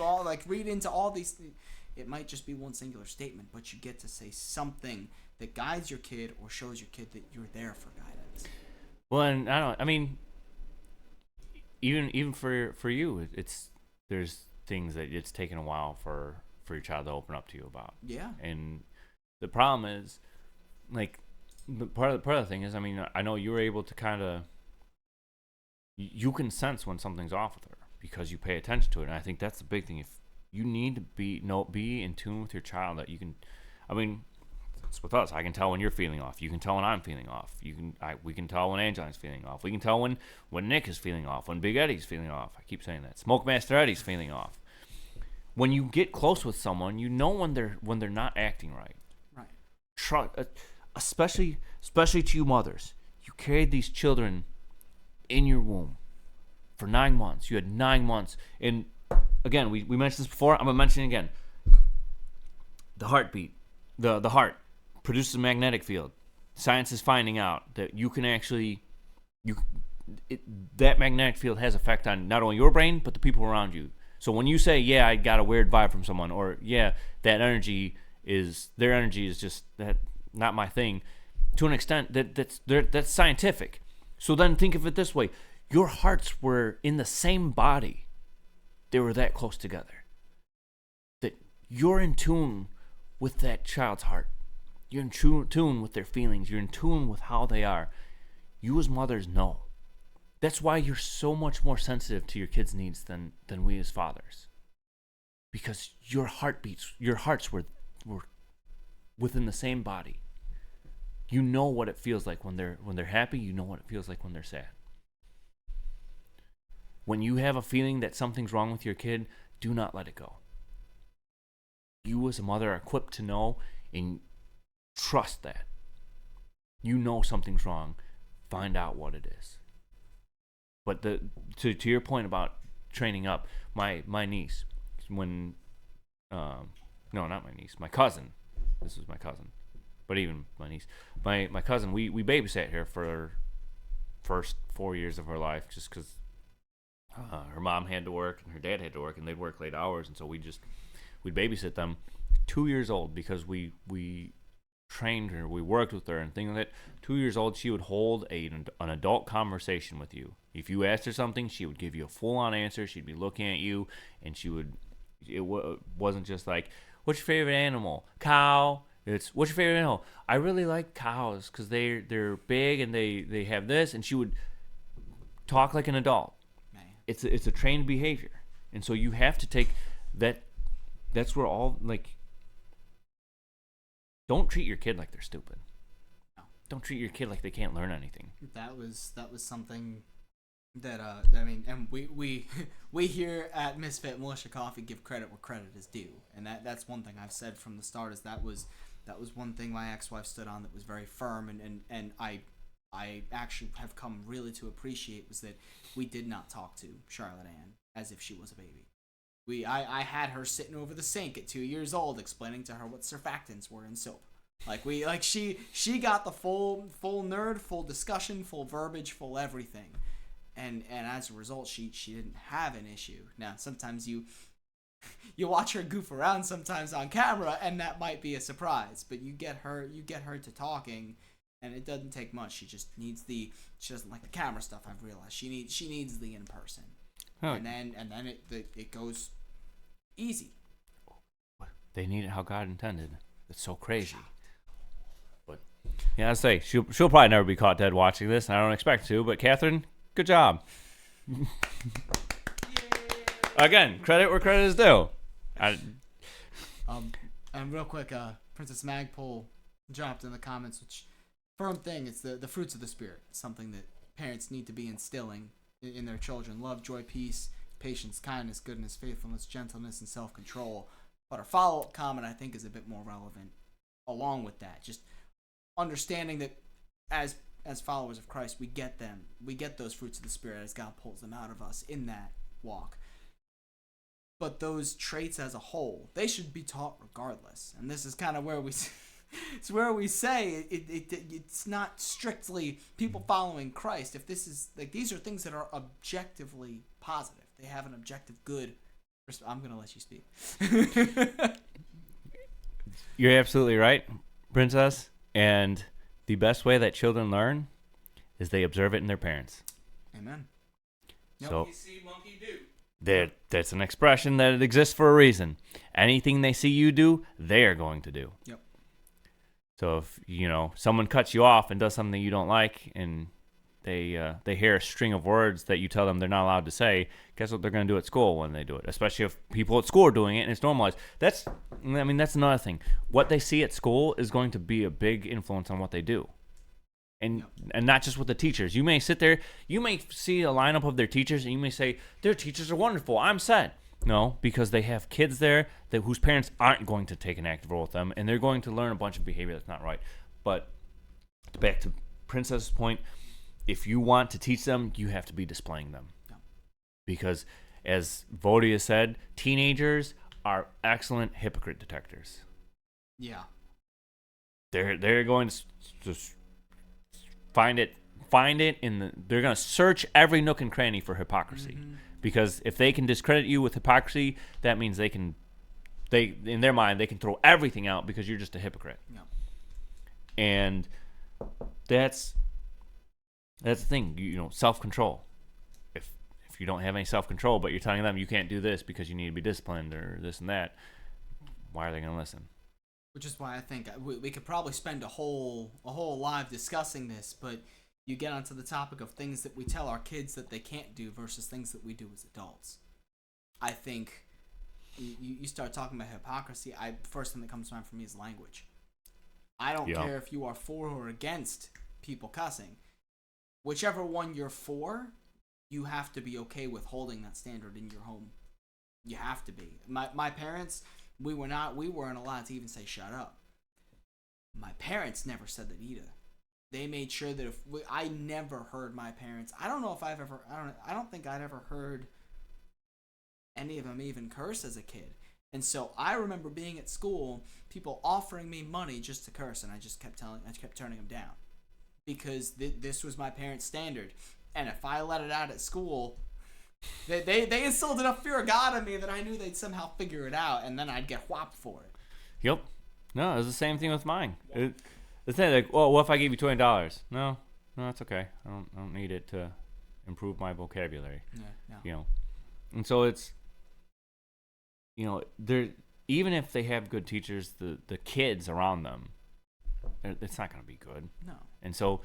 into all these things. It might just be one singular statement, but you get to say something that guides your kid or shows your kid that you're there for guidance. Well, and even for you, there's things that it's taken a while for your child to open up to you about. Yeah. And the problem is, part of the thing is, I know you were able to kind of, you can sense when something's off with her because you pay attention to it. And I think that's the big thing. If you need to be in tune with your child, that you can, it's with us. I can tell when you're feeling off. You can tell when I'm feeling off. We can tell when Angeline's feeling off. We can tell when Nick is feeling off, when Big Eddie's feeling off. I keep saying that. Smoke Master Eddie's feeling off. When you get close with someone, you know when they're not acting right. Right. Especially to you mothers. You carried these children in your womb for 9 months. You had 9 months. And again, we mentioned this before. I'm going to mention it again. the heartbeat, the heart produces a magnetic field. Science is finding out that you can actually, that magnetic field has effect on not only your brain, but the people around you. So when you say, yeah, I got a weird vibe from someone, or yeah, their energy is just that not my thing, to an extent that's scientific. So then think of it this way. Your hearts were in the same body. They were that close together. That you're in tune with that child's heart. You're in tune with their feelings. You're in tune with how they are. You as mothers know. That's why you're so much more sensitive to your kids' needs than we as fathers. Because your hearts were within the same body. You know what it feels like when they're happy. You know what it feels like when they're sad. When you have a feeling that something's wrong with your kid, do not let it go. You as a mother are equipped to know and trust that. You know something's wrong. Find out what it is. But to your point about training up, my niece, when no, not my niece, my cousin. This was my cousin, but even my niece, my cousin. We babysat her for her first 4 years of her life, just because her mom had to work and her dad had to work, and they'd work late hours, and so we'd babysit them. 2 years old, because we trained her, we worked with her and things like that. 2 years old, she would hold an adult conversation with you. If you asked her something, she would give you a full-on answer. She'd be looking at you, and it wasn't just like, what's your favorite animal? Cow. It's, what's your favorite animal? I really like cows because they're big and they have this. And she would talk like an adult. Man. It's a trained behavior. And so you have to take that. That's where all, like, don't treat your kid like they're stupid. No. Don't treat your kid like they can't learn anything. That was something that I mean, and we here at Misfit Militia Coffee give credit where credit is due, and that's one thing I've said from the start, is that was one thing my ex-wife stood on that was very firm, and I actually have come really to appreciate, was that we did not talk to Charlotte Ann as if she was a baby. I had her sitting over the sink at 2 years old explaining to her what surfactants were in soap. She got the full nerd, full discussion, full verbiage, full everything. And as a result, she didn't have an issue. Now, sometimes you watch her goof around sometimes on camera, and that might be a surprise. But you get her to talking, and it doesn't take much. She just needs she doesn't like the camera stuff. I've realized she needs the in person, and then it goes easy. They need it how God intended. It's so crazy. But yeah, I say she'll probably never be caught dead watching this, and I don't expect to. But Catherine, good job. Again, credit where credit is due. And real quick, Princess Magpul dropped in the comments, which firm thing. It's the fruits of the spirit. It's something that parents need to be instilling in their children: love, joy, peace, patience, kindness, goodness, faithfulness, gentleness, and self-control. But our follow-up comment, I think, is a bit more relevant. Along with that, just understanding that as followers of Christ, we get them. We get those fruits of the Spirit as God pulls them out of us in that walk. But those traits as a whole, they should be taught regardless. And this is kind of where it's where we say it's not strictly people following Christ. If this is like, these are things that are objectively positive. They have an objective good. I'm gonna let you speak. You're absolutely right, Princess. And the best way that children learn is they observe it in their parents. Amen. Yep. So, monkey see, monkey do. That's an expression that exists for a reason. Anything they see you do, they are going to do. Yep. So if someone cuts you off and does something you don't like, and they hear a string of words that you tell them they're not allowed to say, guess what they're going to do at school when they do it? Especially if people at school are doing it and it's normalized. That's another thing. What they see at school is going to be a big influence on what they do. And not just with the teachers. You may sit there, you may see a lineup of their teachers, and you may say, their teachers are wonderful, I'm set. No, because they have kids there whose parents aren't going to take an active role with them, and they're going to learn a bunch of behavior that's not right. But back to Princess's point, if you want to teach them, you have to be displaying them. Yeah. Because, as Vodia said, teenagers are excellent hypocrite detectors. Yeah. They're going to just find it they're going to search every nook and cranny for hypocrisy. Mm-hmm. Because if they can discredit you with hypocrisy, that means they in their mind they can throw everything out because you're just a hypocrite. Yeah. And that's the thing, self-control. If you don't have any self-control, but you're telling them you can't do this because you need to be disciplined or this and that, why are they going to listen? Which is why I think we could probably spend a whole live discussing this, but you get onto the topic of things that we tell our kids that they can't do versus things that we do as adults. I think you start talking about hypocrisy, first thing that comes to mind for me is language. I don't care if you are for or against people cussing. Whichever one you're for, you have to be okay with holding that standard in your home. You have to be. My parents, we weren't allowed to even say shut up. My parents never said that either. They made sure that I never heard my parents. I don't think I'd ever heard any of them even curse as a kid. And so I remember being at school, people offering me money just to curse, and I kept turning them down because this was my parents' standard. And if I let it out at school, they instilled enough fear of God in me that I knew they'd somehow figure it out, and then I'd get whopped for it. Yep. No, it was the same thing with mine. The thing, like, well, what if I gave you $20? No, it's okay. I don't need it to improve my vocabulary. Yeah. And so it's, they're, even if they have good teachers, the kids around them, it's not going to be good. No. And so,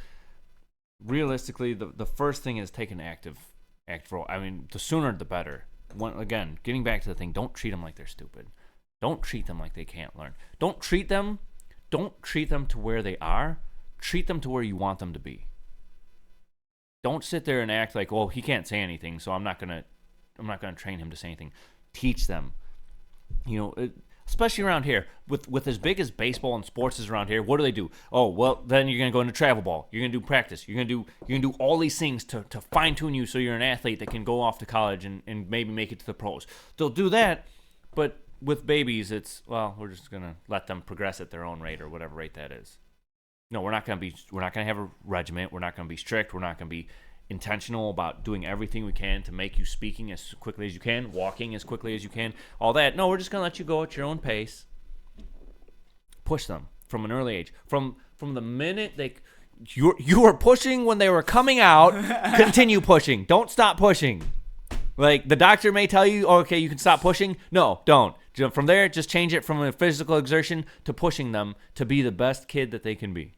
realistically, the first thing is take an active role. I mean, the sooner the better. Again, getting back to the thing, don't treat them like they're stupid. Don't treat them like they can't learn. Don't treat them to where they are. Treat them to where you want them to be. Don't sit there and act like, well, he can't say anything, so I'm not gonna train him to say anything. Teach them. Especially around here, with as big as baseball and sports is around here, what do? Oh, well, then you're gonna go into travel ball. You're gonna do practice. You're gonna do all these things to fine tune you so you're an athlete that can go off to college and maybe make it to the pros. They'll do that, but with babies, it's, well, we're just gonna let them progress at their own rate or whatever rate that is. No, we're not gonna have a regiment. We're not gonna be strict. We're not gonna be intentional about doing everything we can to make you speaking as quickly as you can, walking as quickly as you can, all that. No, we're just gonna let you go at your own pace. Push them from an early age. From the minute you were pushing when they were coming out, continue pushing. Don't stop pushing. Like, the doctor may tell you, okay, you can stop pushing. No, don't. From there, just change it from a physical exertion to pushing them to be the best kid that they can be.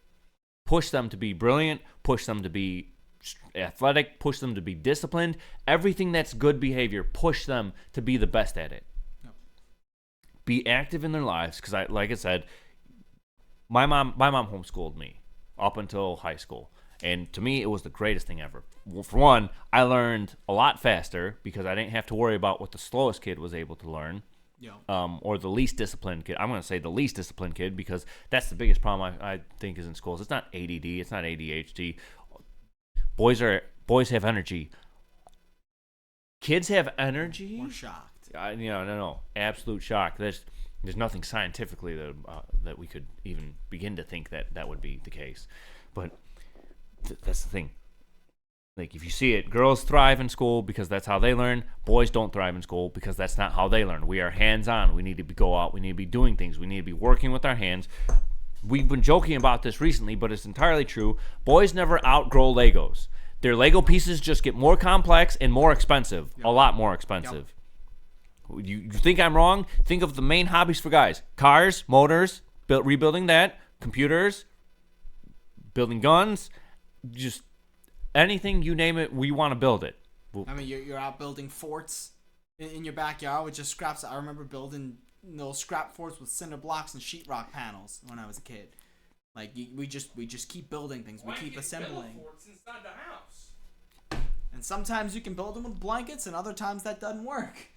Push them to be brilliant. Push them to be athletic. Push them to be disciplined. Everything that's good behavior, push them to be the best at it. Yep. Be active in their lives, because like I said, my mom homeschooled me up until high school. And to me, it was the greatest thing ever. Well, for one, I learned a lot faster because I didn't have to worry about what the slowest kid was able to learn. Yeah. Or the least disciplined kid. I'm going to say the least disciplined kid because that's the biggest problem I think is in schools. It's not ADD. It's not ADHD. Boys have energy. Kids have energy? We're shocked. No. Absolute shock. There's nothing scientifically that we could even begin to think that would be the case. But that's the thing. Like, if you see it, girls thrive in school because that's how they learn. Boys don't thrive in school because that's not how they learn. We are hands-on. We need to go out. We need to be doing things. We need to be working with our hands. We've been joking about this recently, but it's entirely true. Boys never outgrow Legos. Their Lego pieces just get more complex and more expensive. Yep. A lot more expensive. Yep. You think I'm wrong? Think of the main hobbies for guys. Cars, motors, rebuilding that, computers, building guns, just anything, you name it, we want to build it. I mean, you're out building forts in your backyard with just scraps. I remember building little scrap forts with cinder blocks and sheetrock panels when I was a kid. Like, we just keep building things. We keep assembling. Build forts inside the house. And sometimes you can build them with blankets, and other times that doesn't work.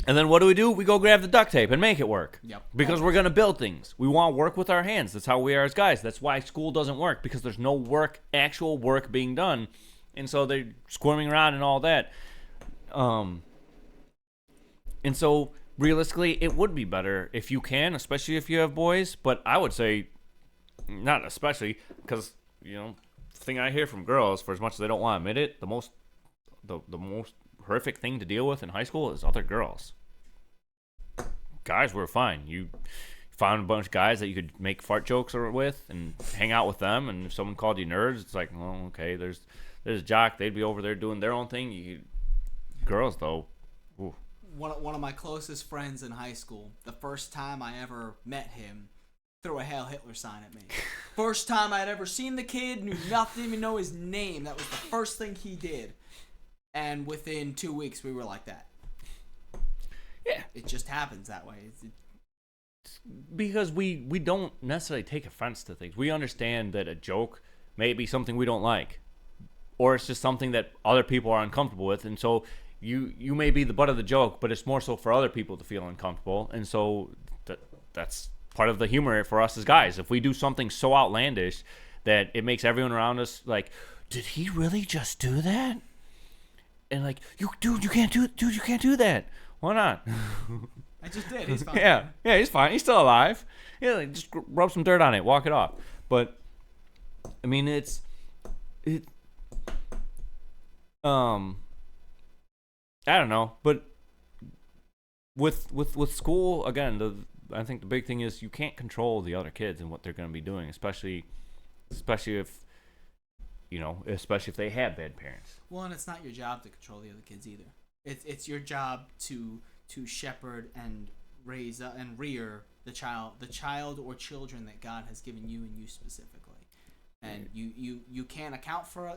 And then what do? We go grab the duct tape and make it work. Yep. Because we're going to build things. We want to work with our hands. That's how we are as guys. That's why school doesn't work, because there's no actual work being done. And so they're squirming around and all that. And so realistically, it would be better if you can, especially if you have boys. But I would say, not especially, because the thing I hear from girls, for as much as they don't want to admit it, the most horrific thing to deal with in high school is other girls. Guys were fine. You found a bunch of guys that you could make fart jokes with and hang out with them. And if someone called you nerds, it's like, well, okay, there's a jock. They'd be over there doing their own thing. Girls, though. Ooh. One of my closest friends in high school, the first time I ever met him, threw a Hail Hitler sign at me. First time I'd ever seen the kid, knew nothing, didn't even know his name. That was the first thing he did. And within 2 weeks, we were like that. Yeah. It just happens that way. Because we don't necessarily take offense to things. We understand that a joke may be something we don't like. Or it's just something that other people are uncomfortable with. And so you may be the butt of the joke, but it's more so for other people to feel uncomfortable. And so that's part of the humor for us as guys. If we do something so outlandish that it makes everyone around us like, did he really just do that? And like, you can't do that. Why not? I just did. He's fine. Yeah, he's fine. He's still alive. Yeah, like, just rub some dirt on it, walk it off. But I mean, I don't know. But with school again, I think the big thing is you can't control the other kids and what they're going to be doing, especially if especially if they have bad parents. Well, and it's not your job to control the other kids either. It's your job to shepherd and raise and rear the child or children that God has given you and you specifically. And you can't account for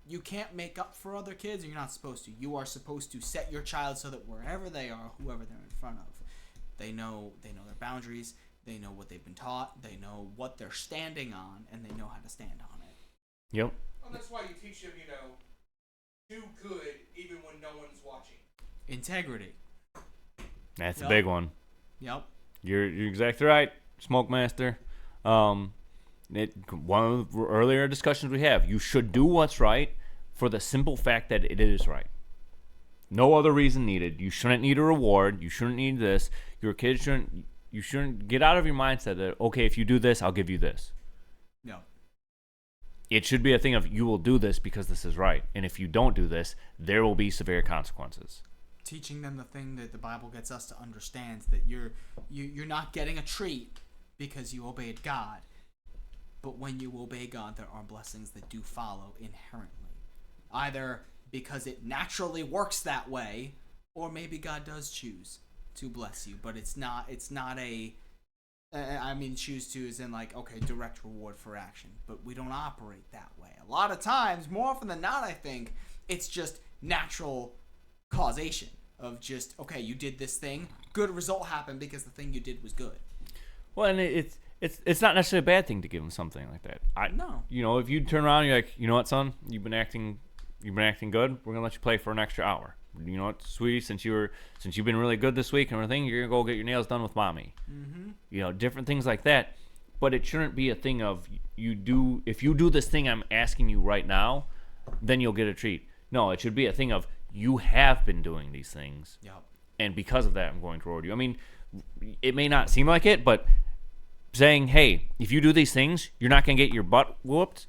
you can't make up for other kids, and you're not supposed to. You are supposed to set your child so that wherever they are, whoever they're in front of, they know their boundaries, they know what they've been taught, they know what they're standing on, and they know how to stand on it. Yep. Well, that's why you teach them, do good even when no one's watching. Integrity. That's a big one. Yep. You're exactly right, Smoke Master. One of the earlier discussions we have, you should do what's right for the simple fact that it is right. No other reason needed. You shouldn't need a reward. You shouldn't need this. Your kids shouldn't get out of your mindset that, okay, if you do this, I'll give you this. No. It should be a thing of, you will do this because this is right. And if you don't do this, there will be severe consequences. Teaching them the thing that the Bible gets us to understand, that you're not getting a treat because you obeyed God. But when you obey God, there are blessings that do follow inherently. Either because it naturally works that way, or maybe God does choose to bless you. But it's not choose to is in like, okay, direct reward for action. But we don't operate that way. A lot of times, more often than not, I think, it's just natural causation of just, okay, you did this thing, good result happened because the thing you did was good. Well, and it's not necessarily a bad thing to give them something like that. No. If you turn around and you're like, you know what, son, you've been acting good. We're gonna let you play for an extra hour. You know what, sweetie, since you've been really good this week and everything, you're gonna go get your nails done with mommy. Mm-hmm. Different things like that. But it shouldn't be a thing of if you do this thing I'm asking you right now, then you'll get a treat. No, it should be a thing of, you have been doing these things. Yep. And because of that, I'm going to reward you. I mean, it may not seem like it, but saying, hey, if you do these things, you're not going to get your butt whooped.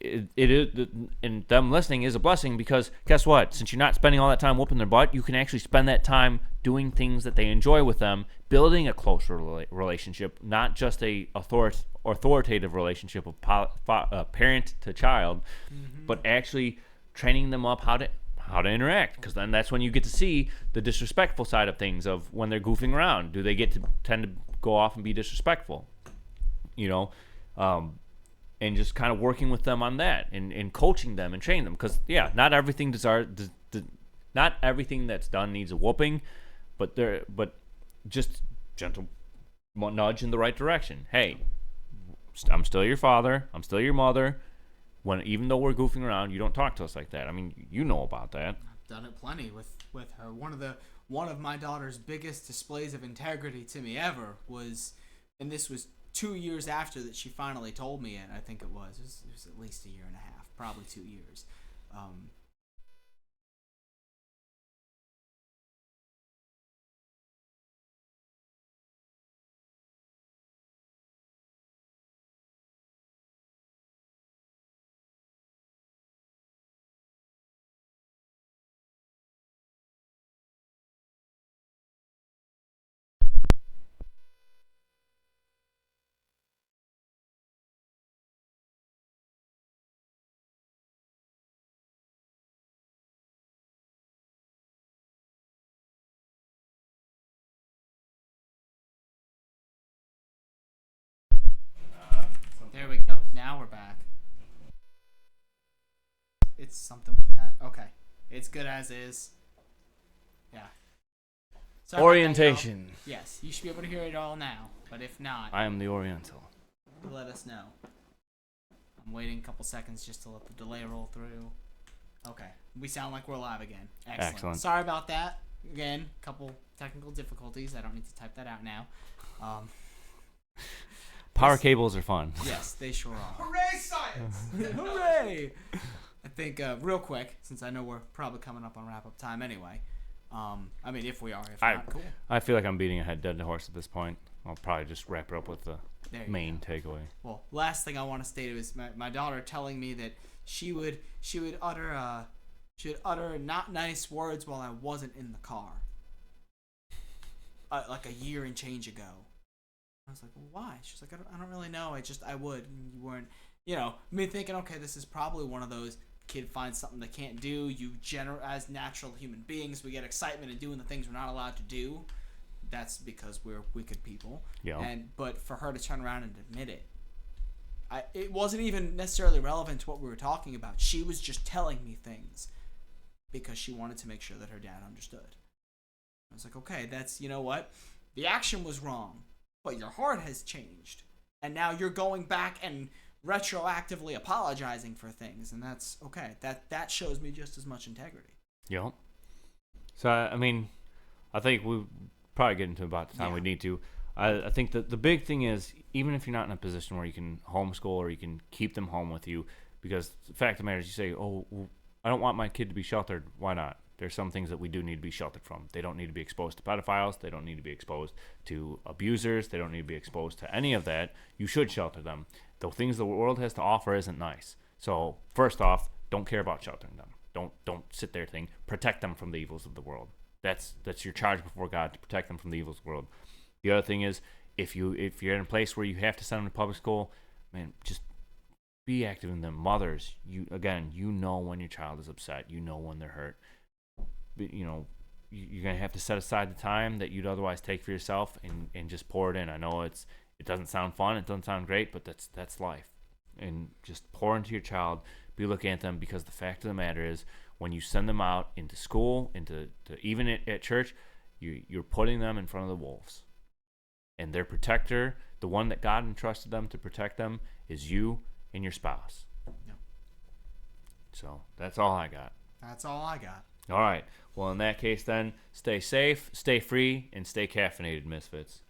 It is, and them listening is a blessing, because guess what? Since you're not spending all that time whooping their butt, you can actually spend that time doing things that they enjoy with them, building a closer relationship, not just a authoritative relationship of parent to child, but actually training them up how to interact, because then that's when you get to see the disrespectful side of things, of when they're goofing around. Do they get to tend to go off and be disrespectful? And just kind of working with them on that, and coaching them and training them, because not everything not everything that's done needs a whooping, but just gentle nudge in the right direction. Hey, I'm still your father. I'm still your mother. Even though we're goofing around, you don't talk to us like that. I mean, you know about that. I've done it plenty with her. One of my daughter's biggest displays of integrity to me ever was, and this was 2 years after that she finally told me it. I think it was at least a year and a half, probably 2 years. now we're back. It's something with that. Okay. It's good as is. Yeah. Sorry about that, Orientation. y'all. Yes, you should be able to hear it all now. But if not, I am the Oriental. let us know. I'm waiting a couple seconds just to let the delay roll through. Okay. We sound like we're live again. Excellent. Sorry about that. Again, couple technical difficulties. I don't need to type that out now. Power cables are fun. Yes, they sure are. Hooray, science! Hooray! I think, real quick, since I know we're probably coming up on wrap-up time anyway. I mean, if we are. If not, cool. I feel like I'm beating a dead horse at this point. I'll probably just wrap it up with the main takeaway. Well, last thing I want to state is my daughter telling me that she would utter not nice words while I wasn't in the car. Like a year and change ago. I was like, well, why? She's like, I don't really know. I would. And you weren't, me thinking, okay, this is probably one of those kid finds something they can't do. As natural human beings, we get excitement in doing the things we're not allowed to do. That's because we're wicked people. Yeah. But for her to turn around and admit it, it wasn't even necessarily relevant to what we were talking about. She was just telling me things because she wanted to make sure that her dad understood. I was like, okay, that's, you know what? The action was wrong, but your heart has changed. And now you're going back and retroactively apologizing for things, and that's okay. That shows me just as much integrity. Yep. So, I mean, I think we'll probably get into about the time we need to. I think that the big thing is, even if you're not in a position where you can homeschool or you can keep them home with you, because the fact of the matter is you say, oh, well, I don't want my kid to be sheltered. Why not? There's some things that we do need to be sheltered from. They don't need to be exposed to pedophiles. They don't need to be exposed to abusers. They don't need to be exposed to any of that. You should shelter them. The things the world has to offer isn't nice. So first off, don't care about sheltering them. Don't sit there thinking protect them from the evils of the world. That's your charge before God, to protect them from the evils of the world. The other thing is, if you're in a place where you have to send them to public school, man, just be active in them. Mothers, you know when your child is upset. You know when they're hurt. But, you're going to have to set aside the time that you'd otherwise take for yourself and just pour it in. I know it doesn't sound fun. It doesn't sound great, but that's life. And just pour into your child. Be looking at them, because the fact of the matter is, when you send them out into school, even at church, you're putting them in front of the wolves. And their protector, the one that God entrusted them to protect them, is you and your spouse. Yep. So that's all I got. That's all I got. All right. Well, in that case, then, stay safe, stay free, and stay caffeinated, Misfits.